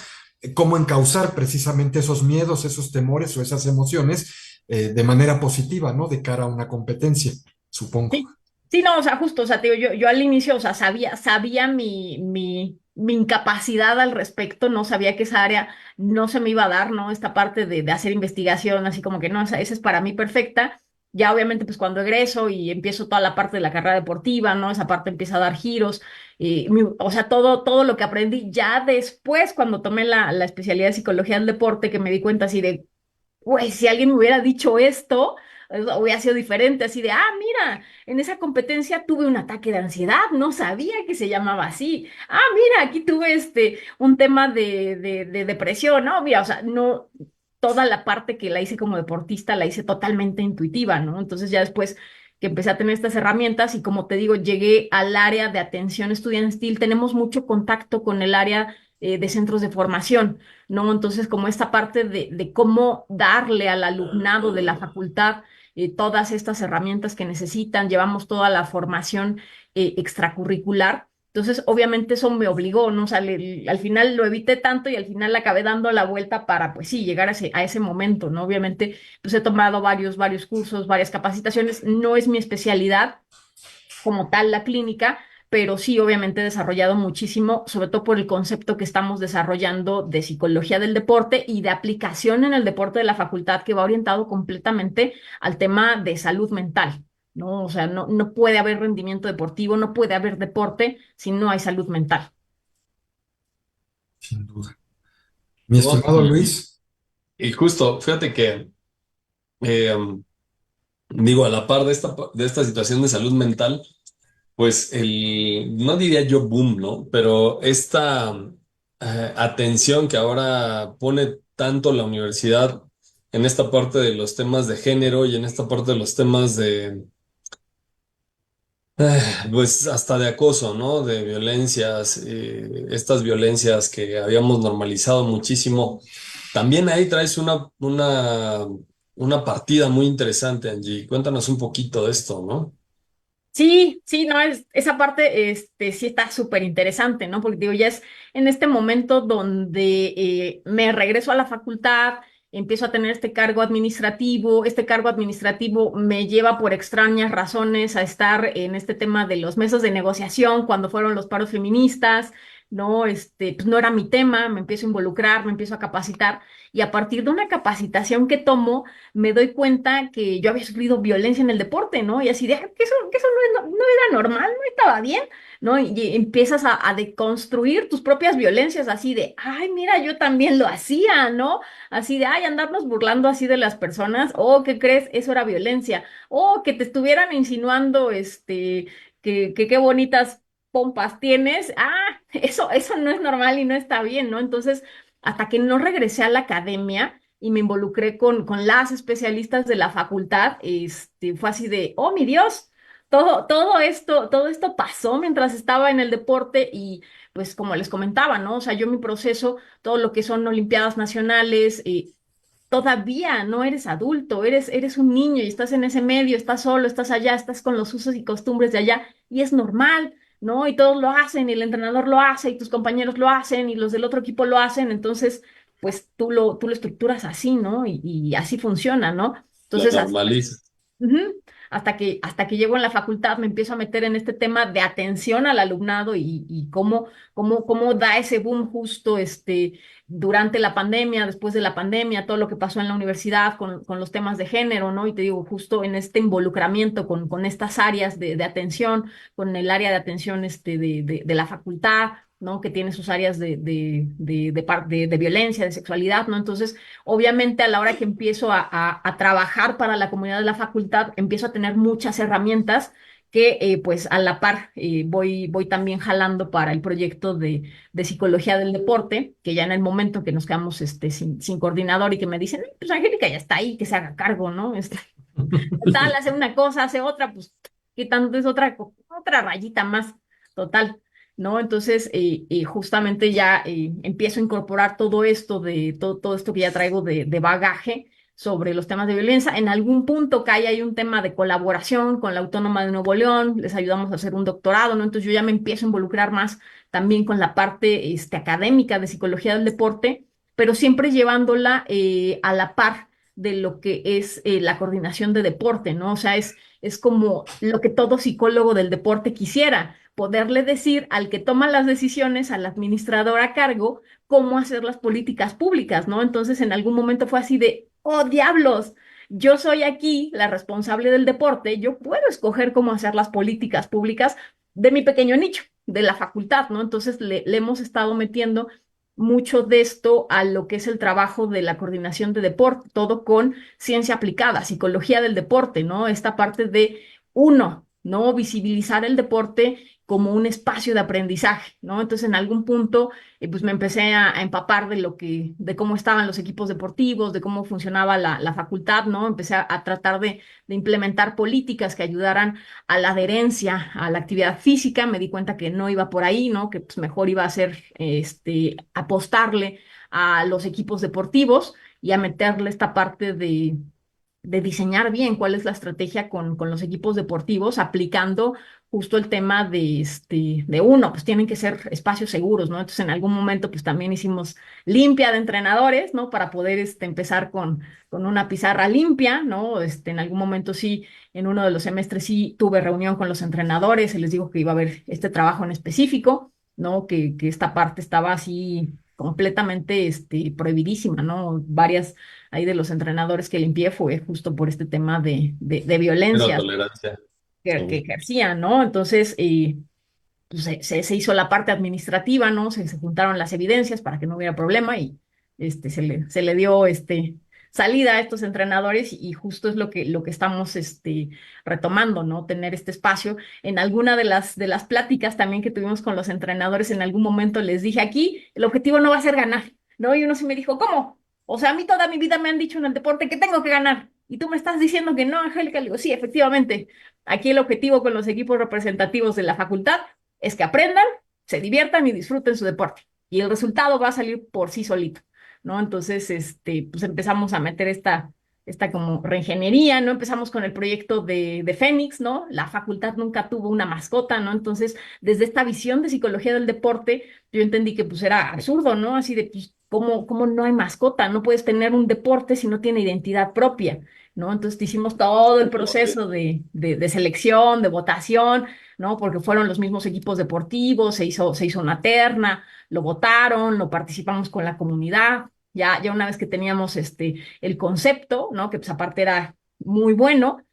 cómo encauzar precisamente esos miedos, esos temores o esas emociones de manera positiva, ¿no? De cara a una competencia, supongo. Sí, sí, no, o sea, justo, o sea, te digo, yo al inicio, o sea, sabía mi incapacidad al respecto, no sabía que esa área no se me iba a dar, ¿no? Esta parte de hacer investigación, así como que no, esa es para mí perfecta. Ya obviamente, pues cuando egreso y empiezo toda la parte de la carrera deportiva, ¿no? Esa parte empieza a dar giros, o sea, todo lo que aprendí ya después, cuando tomé la especialidad de psicología del deporte, que me di cuenta así de pues si alguien me hubiera dicho esto, hubiera sido diferente, así de, ah, mira, en esa competencia tuve un ataque de ansiedad, no sabía que se llamaba así. Ah, mira, aquí tuve un tema de depresión, ¿no? Mira, o sea, no, toda la parte que la hice como deportista la hice totalmente intuitiva, ¿no? Entonces ya después que empecé a tener estas herramientas y como te digo, llegué al área de atención estudiantil, tenemos mucho contacto con el área de centros de formación. ¿No? Entonces, como esta parte de cómo darle al alumnado de la facultad todas estas herramientas que necesitan, llevamos toda la formación extracurricular. Entonces, obviamente eso me obligó, ¿no? O sea, al final lo evité tanto y al final le acabé dando la vuelta para, pues sí, llegar a ese momento, ¿no? Obviamente, pues he tomado varios cursos, varias capacitaciones. No es mi especialidad como tal la clínica, pero sí, obviamente he desarrollado muchísimo, sobre todo por el concepto que estamos desarrollando de psicología del deporte y de aplicación en el deporte de la facultad, que va orientado completamente al tema de salud mental, ¿no? O sea, no puede haber rendimiento deportivo, no puede haber deporte si no hay salud mental. Sin duda. Mi ¿no? estimado Luis, Y justo, fíjate que, eh, digo, a la par de esta situación de salud mental, pues no diría yo boom, ¿no? Pero esta atención que ahora pone tanto la universidad en esta parte de los temas de género y en esta parte de los temas de, pues hasta de acoso, ¿no? De violencias, estas violencias que habíamos normalizado muchísimo. También ahí traes una partida muy interesante, Angie. Cuéntanos un poquito de esto, ¿no? Sí, sí, no, esa parte sí está súper interesante, ¿no? Porque digo, ya es en este momento donde me regreso a la facultad, empiezo a tener este cargo administrativo me lleva por extrañas razones a estar en este tema de los mesas de negociación cuando fueron los paros feministas, ¿no? Pues no era mi tema, me empiezo a involucrar, me empiezo a capacitar y a partir de una capacitación que tomo, me doy cuenta que yo había sufrido violencia en el deporte, ¿no? Y así de, "Ah, que eso no era normal, no estaba bien, ¿no? Y empiezas a deconstruir tus propias violencias, así de, ay, mira, yo también lo hacía, ¿no? Así de, ay, andarnos burlando así de las personas, oh, ¿qué crees? Eso era violencia, o que te estuvieran insinuando, que qué bonitas pompas tienes, ah, eso no es normal y no está bien, ¿no? Entonces, hasta que no regresé a la academia, y me involucré con las especialistas de la facultad, fue así de, oh, mi Dios, todo esto pasó mientras estaba en el deporte y pues como les comentaba, ¿no? O sea, yo mi proceso, todo lo que son olimpiadas nacionales, todavía no eres adulto, eres un niño y estás en ese medio, estás solo, estás allá, estás con los usos y costumbres de allá y es normal, ¿no? Y todos lo hacen y el entrenador lo hace y tus compañeros lo hacen y los del otro equipo lo hacen, entonces, pues tú lo estructuras así, ¿no? Y así funciona, ¿no? Lo Entonces, normaliza. ujú. Hasta que llego en la facultad me empiezo a meter en este tema de atención al alumnado y cómo da ese boom justo durante la pandemia, después de la pandemia, todo lo que pasó en la universidad con los temas de género, ¿no? Y te digo, justo en este involucramiento con estas áreas de atención, con el área de atención de la facultad, ¿no? Que tiene sus áreas de violencia, de sexualidad, ¿no? Entonces, obviamente, a la hora que empiezo a trabajar para la comunidad de la facultad, empiezo a tener muchas herramientas que, pues, a la par voy también jalando para el proyecto de psicología del deporte, que ya en el momento que nos quedamos sin coordinador y que me dicen, pues, Angélica ya está ahí, que se haga cargo, ¿no? Tal, hace una cosa, hace otra, pues, ¿qué tanto es otra rayita más? Total, ¿no? Entonces, justamente ya empiezo a incorporar todo esto todo esto que ya traigo de bagaje sobre los temas de violencia. En algún punto cae hay un tema de colaboración con la Autónoma de Nuevo León, les ayudamos a hacer un doctorado, ¿no? Entonces yo ya me empiezo a involucrar más también con la parte académica de psicología del deporte, pero siempre llevándola a la par de lo que es la coordinación de deporte, ¿no? O sea, es como lo que todo psicólogo del deporte quisiera, poderle decir al que toma las decisiones, al administrador a cargo, cómo hacer las políticas públicas, ¿no? Entonces, en algún momento fue así de, oh, diablos, yo soy aquí la responsable del deporte, yo puedo escoger cómo hacer las políticas públicas de mi pequeño nicho, de la facultad, ¿no? Entonces, le hemos estado metiendo mucho de esto a lo que es el trabajo de la coordinación de deporte, todo con ciencia aplicada, psicología del deporte, ¿no? Esta parte de uno, ¿no? Visibilizar el deporte como un espacio de aprendizaje, ¿no? Entonces, en algún punto, pues me empecé a empapar de cómo estaban los equipos deportivos, de cómo funcionaba la facultad, ¿no? Empecé a tratar de implementar políticas que ayudaran a la adherencia a la actividad física, me di cuenta que no iba por ahí, ¿no? Que pues mejor iba a ser, apostarle a los equipos deportivos y a meterle esta parte de diseñar bien cuál es la estrategia con los equipos deportivos, aplicando justo el tema de uno, pues tienen que ser espacios seguros, ¿no? Entonces en algún momento pues también hicimos limpia de entrenadores, ¿no? Para poder empezar con una pizarra limpia, ¿no? En algún momento sí, en uno de los semestres sí tuve reunión con los entrenadores, se les dijo que iba a haber este trabajo en específico, ¿no? Que esta parte estaba así completamente prohibidísima, ¿no? Varias ahí de los entrenadores que limpié fue justo por este tema de Cero violencia tolerancia. que Sí. ejercían, ¿no? Entonces, pues, se hizo la parte administrativa, ¿no? Se juntaron las evidencias para que no hubiera problema y se le dio salida a estos entrenadores y justo es lo que estamos retomando, ¿no? Tener este espacio. En alguna de las pláticas también que tuvimos con los entrenadores, en algún momento les dije, aquí el objetivo no va a ser ganar, ¿no? Y uno sí me dijo, ¿cómo? O sea, a mí toda mi vida me han dicho en el deporte que tengo que ganar. Y tú me estás diciendo que no, Angélica. Le digo, sí, efectivamente. Aquí el objetivo con los equipos representativos de la facultad es que aprendan, se diviertan y disfruten su deporte. Y el resultado va a salir por sí solito, ¿no? Entonces, pues empezamos a meter esta como reingeniería, ¿no? Empezamos con el proyecto de Fénix, ¿no? La facultad nunca tuvo una mascota, ¿no? Entonces, desde esta visión de psicología del deporte, yo entendí que pues era absurdo, ¿no? Así de, pues, ¿cómo no hay mascota? No puedes tener un deporte si no tiene identidad propia, ¿no? Entonces, hicimos todo el proceso de selección, de votación, ¿no? Porque fueron los mismos equipos deportivos, se hizo una terna, lo votaron, lo participamos con la comunidad. Ya una vez que teníamos el concepto, ¿no? Que pues aparte era muy bueno,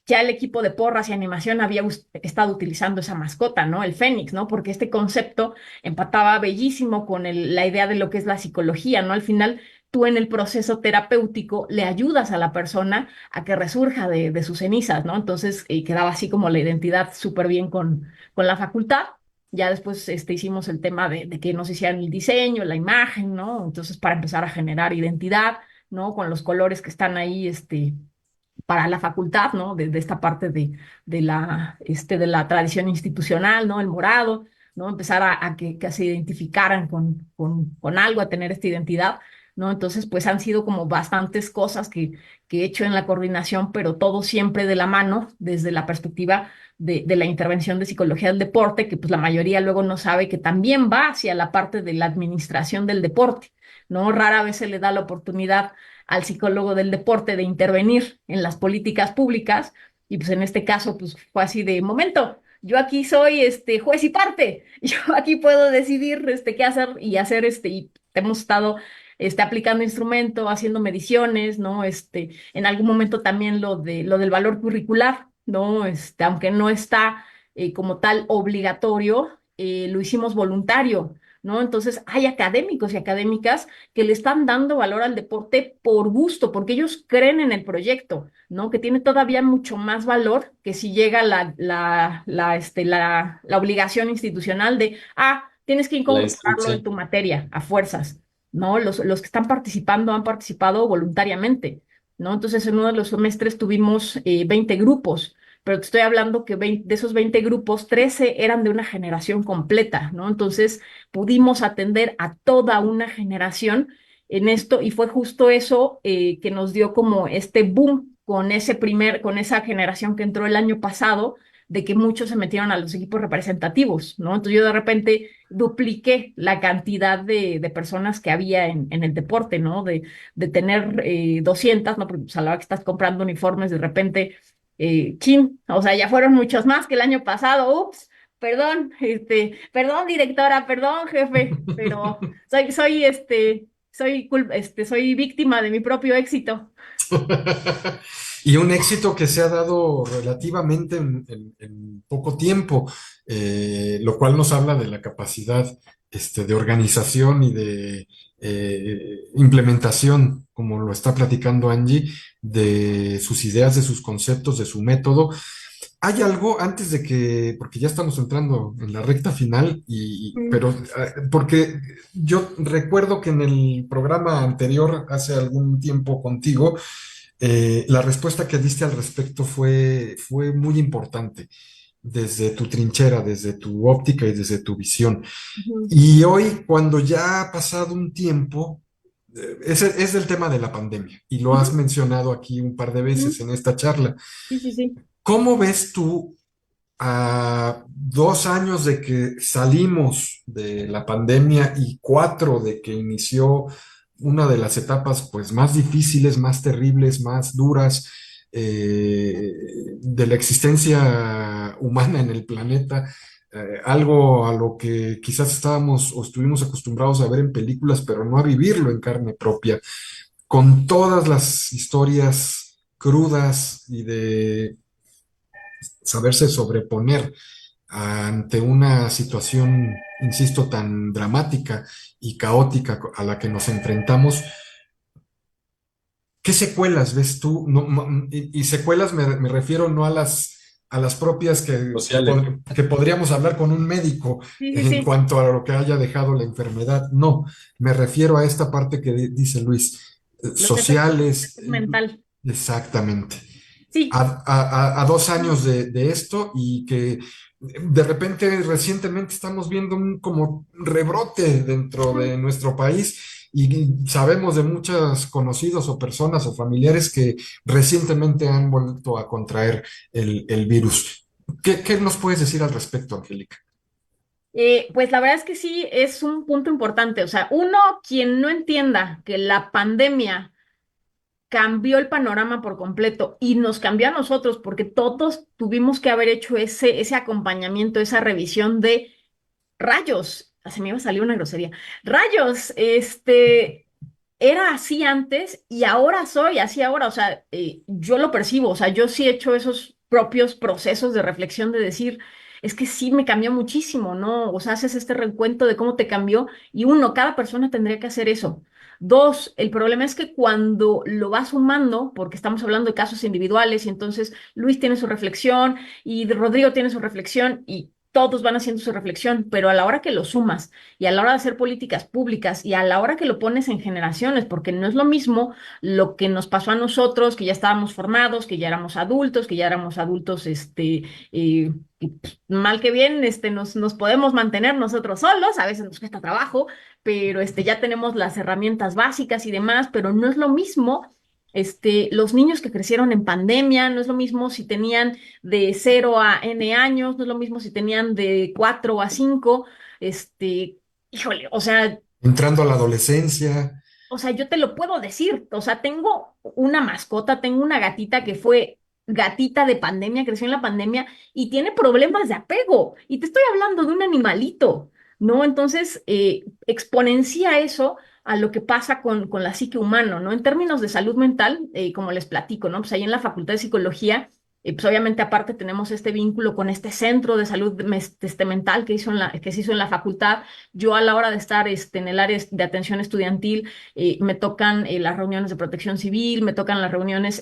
ya el equipo de porras y animación había estado utilizando esa mascota, ¿no? El Fénix, ¿no? Porque este concepto empataba bellísimo con la idea de lo que es la psicología, ¿no? Al final, tú en el proceso terapéutico le ayudas a la persona a que resurja de sus cenizas, ¿no? Entonces, quedaba así como la identidad súper bien con la facultad. Ya después hicimos el tema de que nos hicieran el diseño, la imagen, ¿no? Entonces, para empezar a generar identidad, ¿no? Con los colores que están ahí, para la facultad, ¿no? De esta parte de la tradición institucional, ¿no? El morado, ¿no? Empezar a que se identificaran con algo, a tener esta identidad, ¿no? Entonces, pues han sido como bastantes cosas que he hecho en la coordinación, pero todo siempre de la mano, desde la perspectiva de la intervención de psicología del deporte, que pues la mayoría luego no sabe que también va hacia la parte de la administración del deporte, ¿no? Rara vez se le da la oportunidad al psicólogo del deporte de intervenir en las políticas públicas y pues en este caso pues fue así de momento. Yo aquí soy juez y parte. Yo aquí puedo decidir qué hacer y hacer y hemos estado aplicando instrumento, haciendo mediciones, ¿no? En algún momento también lo del valor curricular, ¿no? Aunque no está como tal obligatorio, lo hicimos voluntario, ¿no? Entonces hay académicos y académicas que le están dando valor al deporte por gusto, porque ellos creen en el proyecto, ¿no? Que tiene todavía mucho más valor que si llega la obligación institucional tienes que La incorporarlo en instrucción. tu materia a fuerzas, ¿no? Los que están participando han participado voluntariamente, ¿no? Entonces en uno de los semestres tuvimos 20 grupos. Pero te estoy hablando que de esos 20 grupos, 13 eran de una generación completa, ¿no? Entonces, pudimos atender a toda una generación en esto y fue justo eso que nos dio como este boom con esa generación que entró el año pasado, de que muchos se metieron a los equipos representativos, ¿no? Entonces yo de repente dupliqué la cantidad de personas que había en el deporte, ¿no? De tener 200, ¿no? Porque pues, a la hora que estás comprando uniformes, de repente, o sea, ya fueron muchos más que el año pasado, ups. Perdón, perdón, directora, perdón, jefe, pero soy víctima de mi propio éxito. Y un éxito que se ha dado relativamente en poco tiempo, lo cual nos habla de la capacidad de organización y de implementación, como lo está platicando Angie, de sus ideas, de sus conceptos, de su método. Hay algo antes de que, porque ya estamos entrando en la recta final, Mm. pero porque yo recuerdo que en el programa anterior, hace algún tiempo contigo, la respuesta que diste al respecto fue muy importante desde tu trinchera, desde tu óptica y desde tu visión. Ujú. Y hoy, cuando ya ha pasado un tiempo, ese es el tema de la pandemia y lo has Ujú, mencionado aquí un par de veces ujú. en esta charla. Sí, sí, sí. ¿Cómo ves tú a 2 años de que salimos de la pandemia y 4 de que inició una de las etapas pues más difíciles, más terribles, más duras eh, de la existencia humana en el planeta? Algo a lo que quizás estábamos o estuvimos acostumbrados a ver en películas, pero no a vivirlo en carne propia, con todas las historias crudas y de saberse sobreponer ante una situación, insisto, tan dramática y caótica a la que nos enfrentamos. ¿Qué secuelas ves tú? Y secuelas me refiero no a las propias Sociales. que podríamos hablar con un médico Sí, sí, en sí. cuanto a lo que haya dejado la enfermedad. No, me refiero a esta parte que dice Luis, Los efectos de sociales, salud mental. exactamente. Sí. A 2 años de esto y que de repente recientemente estamos viendo un como rebrote dentro Ujú. de nuestro país y sabemos de muchos conocidos o personas o familiares que recientemente han vuelto a contraer el virus. ¿Qué nos puedes decir al respecto, Angélica? Pues la verdad es que sí, es un punto importante. O sea, uno, quien no entienda que la pandemia cambió el panorama por completo y nos cambió a nosotros porque todos tuvimos que haber hecho ese acompañamiento, esa revisión de rayos. Se me iba a salir una grosería. Rayos, era así antes y ahora soy así ahora. O sea, yo lo percibo. O sea, yo sí he hecho esos propios procesos de reflexión de decir, es que sí me cambió muchísimo, ¿no? O sea, haces este recuento de cómo te cambió y uno, cada persona tendría que hacer eso. Dos, el problema es que cuando lo vas sumando, porque estamos hablando de casos individuales y entonces Luis tiene su reflexión y Rodrigo tiene su reflexión y todos van haciendo su reflexión, pero a la hora que lo sumas, y a la hora de hacer políticas públicas y a la hora que lo pones en generaciones, porque no es lo mismo lo que nos pasó a nosotros, que ya estábamos formados, que ya éramos adultos, y, pues, mal que bien, nos podemos mantener nosotros solos, a veces nos cuesta trabajo, pero ya tenemos las herramientas básicas y demás, pero no es lo mismo. Los niños que crecieron en pandemia, no es lo mismo si tenían de 0 a N años, no es lo mismo si tenían de 4 a 5. este, Híjole, Entrando a la adolescencia, o sea, yo te lo puedo decir, o sea, tengo una mascota, tengo una gatita que fue gatita de pandemia, creció en la pandemia y tiene problemas de apego. Y te estoy hablando de un animalito, ¿no? Entonces, exponencia eso a lo que pasa con la psique humana, ¿no? En términos de salud mental, como les platico, ¿no? Pues ahí en la Facultad de Psicología, pues obviamente aparte tenemos este vínculo con este centro de salud mental que se hizo en la facultad. Yo a la hora de estar en el área de atención estudiantil, me tocan las reuniones de protección civil, me tocan las reuniones,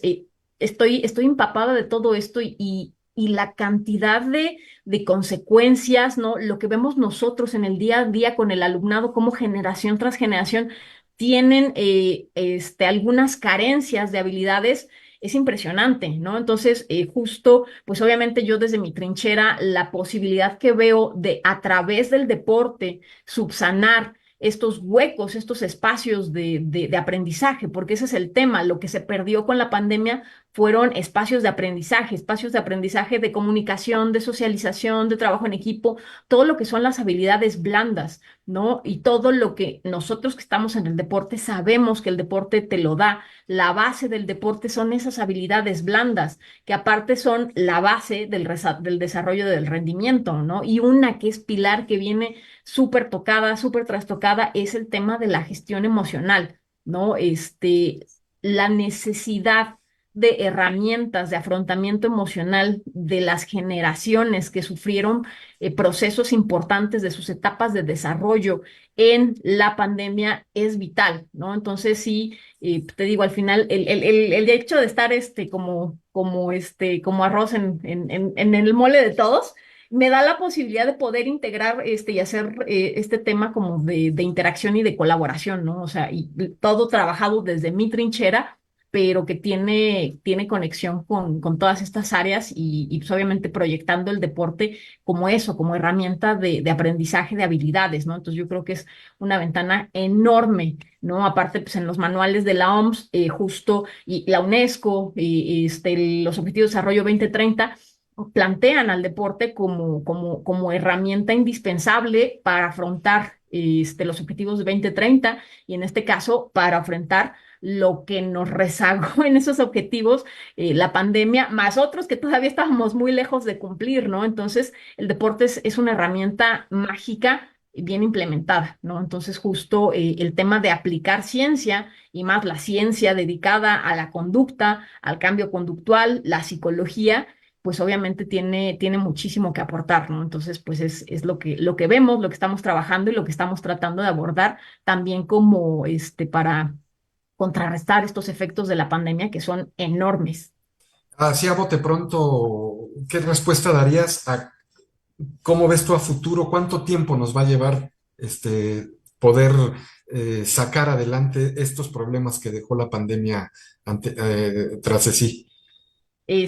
estoy empapada de todo esto y la cantidad de consecuencias, ¿no? Lo que vemos nosotros en el día a día con el alumnado, como generación tras generación tienen algunas carencias de habilidades. Es impresionante, ¿no? Entonces, justo, pues obviamente yo desde mi trinchera, la posibilidad que veo de a través del deporte subsanar estos huecos, estos espacios de aprendizaje, porque ese es el tema. Lo que se perdió con la pandemia fueron espacios de aprendizaje, de comunicación, de socialización, de trabajo en equipo, todo lo que son las habilidades blandas, ¿no? Y todo lo que nosotros que estamos en el deporte sabemos que el deporte te lo da. La base del deporte son esas habilidades blandas, que aparte son la base del desarrollo del rendimiento, ¿no? Y una que es pilar que viene súper tocada, súper trastocada, es el tema de la gestión emocional, ¿no? La necesidad de herramientas de afrontamiento emocional de las generaciones que sufrieron procesos importantes de sus etapas de desarrollo en la pandemia es vital, ¿no? Entonces sí, te digo, al final, el hecho de estar como arroz en el mole de todos me da la posibilidad de poder integrar y hacer este tema como de interacción y de colaboración, ¿no? O sea, y todo trabajado desde mi trinchera pero que tiene conexión con todas estas áreas y pues obviamente proyectando el deporte como eso, como herramienta de aprendizaje de habilidades, ¿no? Entonces yo creo que es una ventana enorme, ¿no? Aparte, pues en los manuales de la OMS, justo, y la UNESCO, los Objetivos de Desarrollo 2030, plantean al deporte como herramienta indispensable para afrontar los objetivos de 2030 y en este caso para enfrentar lo que nos rezagó en esos objetivos, la pandemia, más otros que todavía estábamos muy lejos de cumplir, ¿no? Entonces, el deporte es una herramienta mágica bien implementada, ¿no? Entonces, justo el tema de aplicar ciencia y más la ciencia dedicada a la conducta, al cambio conductual, la psicología, pues obviamente tiene muchísimo que aportar, ¿no? Entonces, pues es lo que vemos, lo que estamos trabajando y lo que estamos tratando de abordar también como para contrarrestar estos efectos de la pandemia que son enormes. Así a bote pronto, ¿qué respuesta darías a cómo ves tú a futuro? ¿Cuánto tiempo nos va a llevar poder sacar adelante estos problemas que dejó la pandemia tras de sí?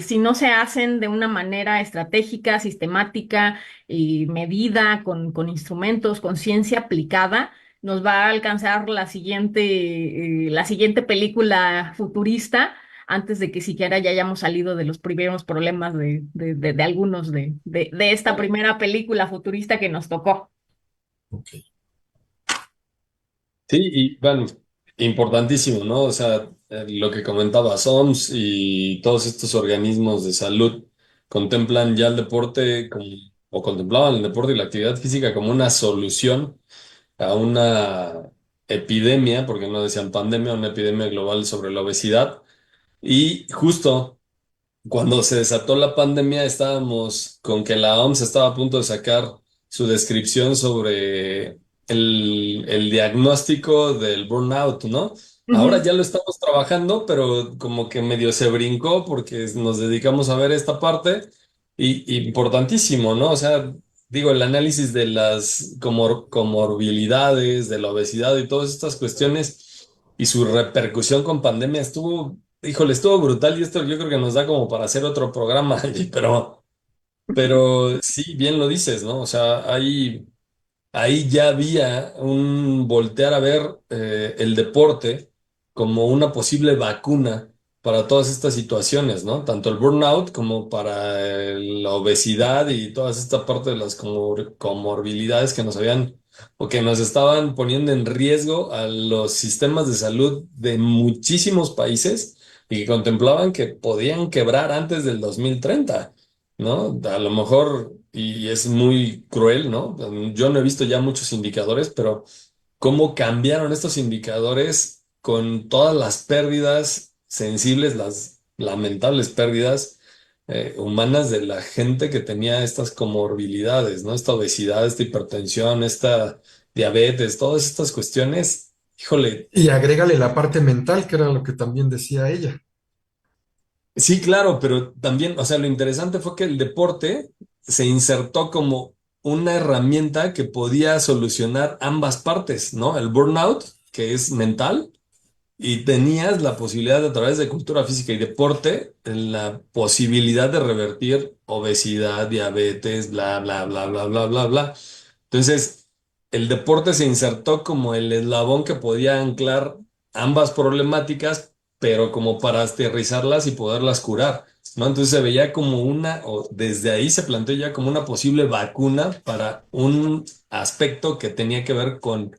Si no se hacen de una manera estratégica, sistemática y medida, con instrumentos, con ciencia aplicada, nos va a alcanzar la siguiente película futurista antes de que siquiera ya hayamos salido de los primeros problemas de algunos de esta primera película futurista que nos tocó. Ok. Sí, y bueno, importantísimo, ¿no? O sea, lo que comentaba OMS y todos estos organismos de salud contemplan ya el deporte como, o contemplaban el deporte y la actividad física como una solución a una epidemia, porque no decían pandemia, una epidemia global sobre la obesidad. Y justo cuando se desató la pandemia, estábamos con que la OMS estaba a punto de sacar su descripción sobre el diagnóstico del burnout, ¿no? Ahora Ujú. ya lo estamos trabajando, pero como que medio se brincó porque nos dedicamos a ver esta parte y importantísimo, ¿no? O sea, digo, el análisis de las comorbilidades, de la obesidad y todas estas cuestiones y su repercusión con pandemia estuvo. Híjole, estuvo brutal y esto yo creo que nos da como para hacer otro programa, Angie, pero sí, bien lo dices, ¿no? O sea, ahí ya había un voltear a ver el deporte como una posible vacuna para todas estas situaciones, ¿no? Tanto el burnout como para la obesidad y todas esta parte de las comorbilidades que nos habían o que nos estaban poniendo en riesgo a los sistemas de salud de muchísimos países y que contemplaban que podían quebrar antes del 2030. ¿No? A lo mejor, y es muy cruel, ¿no? Yo no he visto ya muchos indicadores, pero cómo cambiaron estos indicadores con todas las pérdidas sensibles, las lamentables pérdidas humanas de la gente que tenía estas comorbilidades, ¿no? Esta obesidad, esta hipertensión, esta diabetes, todas estas cuestiones, híjole. Y agrégale la parte mental, que era lo que también decía ella. Sí, claro, pero también, o sea, lo interesante fue que el deporte se insertó como una herramienta que podía solucionar ambas partes, ¿no? El burnout, que es mental, y tenías la posibilidad de, a través de cultura física y deporte, la posibilidad de revertir obesidad, diabetes, bla, bla, bla, bla, bla, bla, bla. Entonces, el deporte se insertó como el eslabón que podía anclar ambas problemáticas, pero como para aterrizarlas y poderlas curar, ¿no? Entonces se veía como o desde ahí se planteó ya como una posible vacuna para un aspecto que tenía que ver con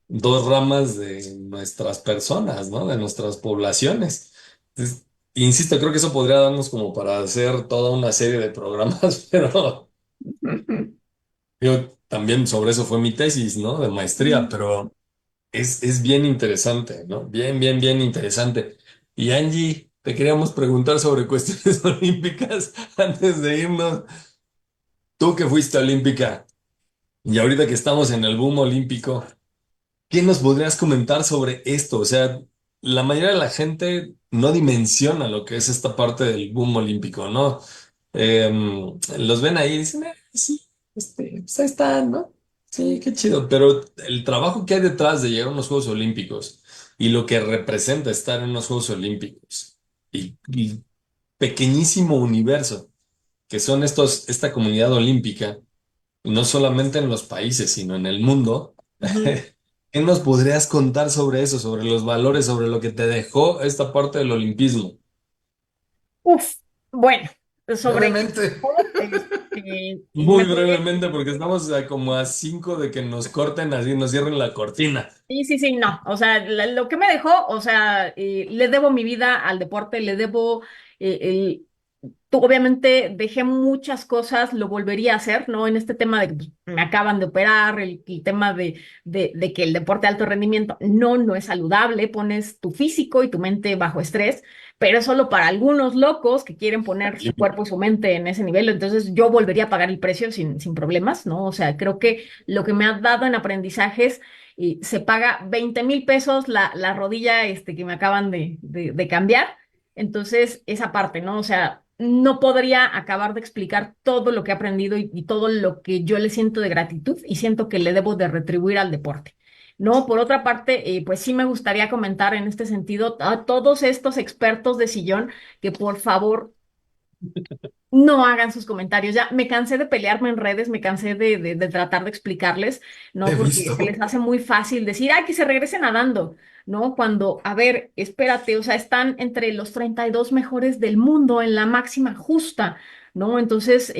dos ramas de nuestras personas, ¿no? De nuestras poblaciones. Entonces, insisto, creo que eso podría darnos como para hacer toda una serie de programas, pero yo también sobre eso fue mi tesis, ¿no? De maestría, pero es bien interesante, ¿no? Bien, bien, bien interesante. Y Angie, te queríamos preguntar sobre cuestiones olímpicas antes de irnos. Tú que fuiste olímpica y ahorita que estamos en el boom olímpico. ¿Qué nos podrías comentar sobre esto? O sea, la mayoría de la gente no dimensiona lo que es esta parte del boom olímpico, ¿no? Los ven ahí y dicen, sí, pues ahí están, ¿no? Sí, qué chido, pero el trabajo que hay detrás de llegar a unos Juegos Olímpicos y lo que representa estar en unos Juegos Olímpicos y pequeñísimo universo que son esta comunidad olímpica, y no solamente en los países, sino en el mundo. Ujú. ¿Qué nos podrías contar sobre eso, sobre los valores, sobre lo que te dejó esta parte del olimpismo? Uf, bueno, sobre Brevemente. todo, Muy brevemente, porque estamos como a 5 de que nos corten así, nos cierren la cortina. sí, sí, sí, no, o sea, lo que me dejó, o sea, le debo mi vida al deporte, le debo, obviamente dejé muchas cosas, lo volvería a hacer, ¿no? En este tema de que pues, me acaban de operar, el tema de que el deporte de alto rendimiento no es saludable, pones tu físico y tu mente bajo estrés, pero es solo para algunos locos que quieren poner su cuerpo y su mente en ese nivel, entonces yo volvería a pagar el precio sin problemas, ¿no? O sea, creo que lo que me ha dado en aprendizajes y se paga 20,000 pesos la rodilla que me acaban de cambiar. Entonces, esa parte, ¿no? O sea, no podría acabar de explicar todo lo que he aprendido y todo lo que yo le siento de gratitud y siento que le debo de retribuir al deporte. No, por otra parte, pues sí me gustaría comentar en este sentido a todos estos expertos de sillón que por favor no hagan sus comentarios. Ya me cansé de pelearme en redes, me cansé de tratar de explicarles, ¿no? He Porque se les visto. hace muy fácil decir, ay, que se regresen nadando, ¿no? Cuando, a ver, espérate, o sea, están entre los 32 mejores del mundo en la máxima justa, ¿no? Entonces,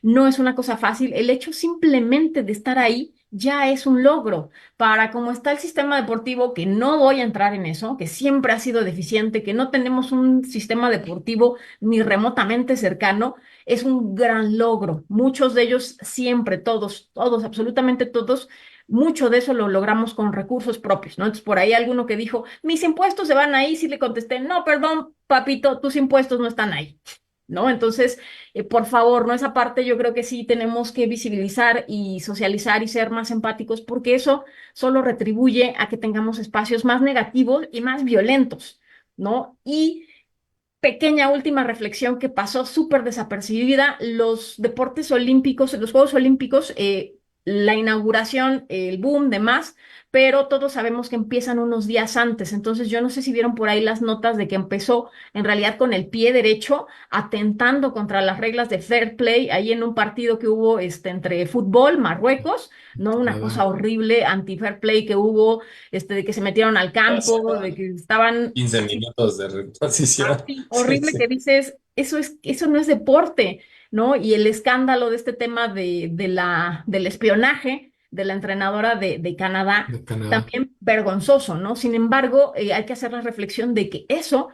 no es una cosa fácil. El hecho simplemente de estar ahí ya es un logro. Para cómo está el sistema deportivo, que no voy a entrar en eso, que siempre ha sido deficiente, que no tenemos un sistema deportivo ni remotamente cercano, es un gran logro. Muchos de ellos siempre, todos, absolutamente todos, mucho de eso lo logramos con recursos propios, ¿no? Entonces, por ahí alguno que dijo, mis impuestos se van ahí, sí le contesté, no, perdón, papito, tus impuestos no están ahí. ¿No? Entonces, por favor, ¿no? Esa parte yo creo que sí tenemos que visibilizar y socializar y ser más empáticos porque eso solo retribuye a que tengamos espacios más negativos y más violentos, ¿no? Y pequeña última reflexión que pasó súper desapercibida, los deportes olímpicos, los Juegos Olímpicos, la inauguración, el boom, demás, pero todos sabemos que empiezan unos días antes, entonces yo no sé si vieron por ahí las notas de que empezó en realidad con el pie derecho, atentando contra las reglas de fair play, ahí en un partido que hubo entre fútbol, Marruecos, ¿no? Una cosa Nada. horrible, anti-fair play que hubo, de que se metieron al campo, de que estaban 15 minutos de reposición. así Sí, horrible sí. que dices, eso no es deporte, ¿no? Y el escándalo de este tema del espionaje de la entrenadora de Canadá, De Canadá. también vergonzoso, ¿no? Sin embargo, hay que hacer la reflexión de que eso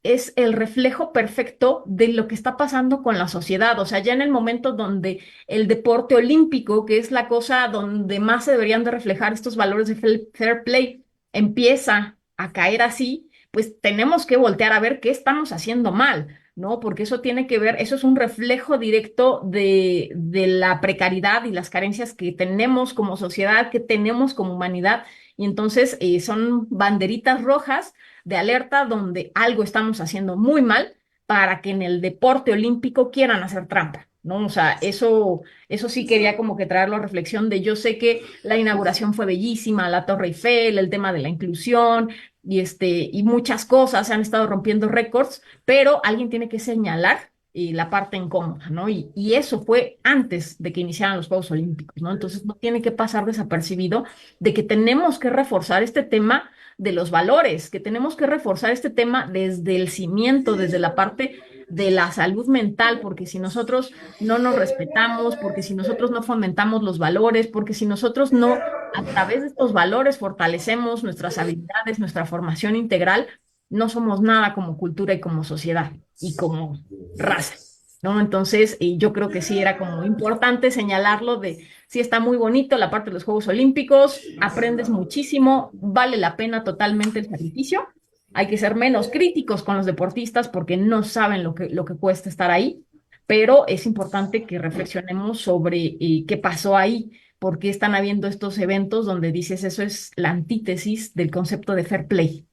es el reflejo perfecto de lo que está pasando con la sociedad. O sea, ya en el momento donde el deporte olímpico, que es la cosa donde más se deberían de reflejar estos valores de fair play, empieza a caer así, pues tenemos que voltear a ver qué estamos haciendo mal, ¿no? Porque eso tiene que ver, eso es un reflejo directo de la precariedad y las carencias que tenemos como sociedad, que tenemos como humanidad. Y entonces son banderitas rojas de alerta donde algo estamos haciendo muy mal para que en el deporte olímpico quieran hacer trampa. ¿No? O sea, eso sí quería como que traerlo a reflexión de yo sé que la inauguración fue bellísima, la Torre Eiffel, el tema de la inclusión, y muchas cosas se han estado rompiendo récords, pero alguien tiene que señalar la parte incómoda, ¿no? Y eso fue antes de que iniciaran los Juegos Olímpicos, ¿no? Entonces no tiene que pasar desapercibido de que tenemos que reforzar este tema de los valores, que tenemos que reforzar este tema desde el cimiento, desde la parte de la salud mental, porque si nosotros no nos respetamos, porque si nosotros no fomentamos los valores, porque si nosotros no a través de estos valores fortalecemos nuestras habilidades, nuestra formación integral, no somos nada como cultura y como sociedad y como raza, ¿no? Entonces, yo creo que sí era como importante señalarlo de, sí está muy bonito la parte de los Juegos Olímpicos, aprendes muchísimo, vale la pena totalmente el sacrificio. Hay que ser menos críticos con los deportistas porque no saben lo que cuesta estar ahí, pero es importante que reflexionemos sobre qué pasó ahí, por qué están habiendo estos eventos donde dices eso es la antítesis del concepto de fair play.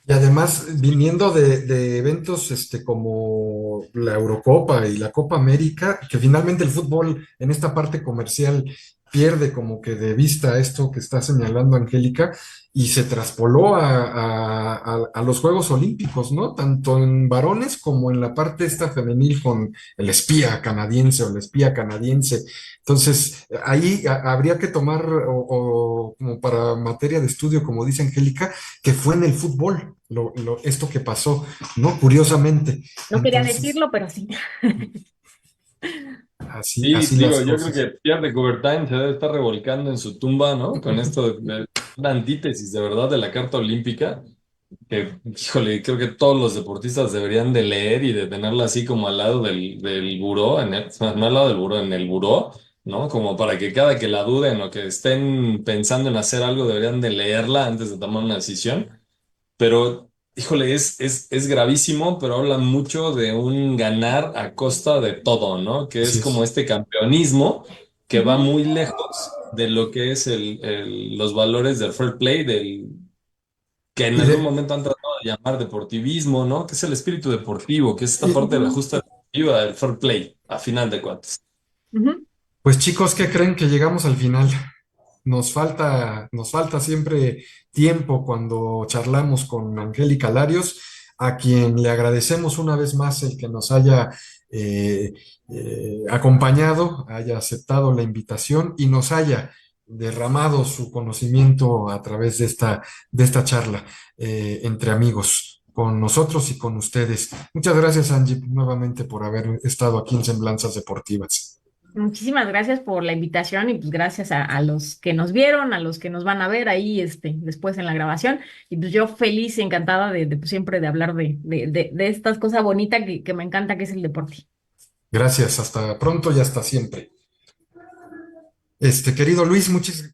Y además, viniendo de eventos como la Eurocopa y la Copa América, que finalmente el fútbol en esta parte comercial pierde como que de vista esto que está señalando Angélica y se traspoló a los Juegos Olímpicos, ¿no? Tanto en varones como en la parte esta femenil con el espía canadiense o la espía canadiense. Entonces, ahí habría que tomar, o como para materia de estudio, como dice Angélica, que fue en el fútbol, esto que pasó, ¿no? Curiosamente. No quería Entonces, decirlo, pero sí. así, Sí, así las digo, yo creo cosas. que Pierre de Coubertin se debe estar revolcando en su tumba, ¿no? Con esto de la antítesis de verdad de la Carta Olímpica, que, híjole, creo que todos los deportistas deberían de leer y de tenerla así como al lado del buró, no al lado del buró, en el buró, ¿no? Como para que cada que la duden o que estén pensando en hacer algo, deberían de leerla antes de tomar una decisión. Pero, híjole, es gravísimo, pero hablan mucho de un ganar a costa de todo, ¿no? Que Así es como es. este campeonismo que va Ujú, muy lejos de lo que es los valores del fair play, que en Y algún de, momento han tratado de llamar deportivismo, ¿no? Que es el espíritu deportivo, que es esta y, parte de la ujú, justa deportiva, del fair play, a final de cuentas. ujú. pues chicos, ¿qué creen que llegamos al final? Nos falta siempre tiempo cuando charlamos con Angélica Larios, a quien le agradecemos una vez más el que nos haya eh, acompañado, haya aceptado la invitación y nos haya derramado su conocimiento a través de esta charla entre amigos, con nosotros y con ustedes. Muchas gracias, Angie, nuevamente por haber estado aquí en Semblanzas Deportivas. Muchísimas gracias por la invitación y pues gracias a los que nos vieron, a los que nos van a ver ahí después en la grabación. Y pues yo feliz y encantada pues, siempre de hablar de estas cosas bonitas que me encanta, que es el deporte. Gracias, hasta pronto y hasta siempre. Querido Luis, muchas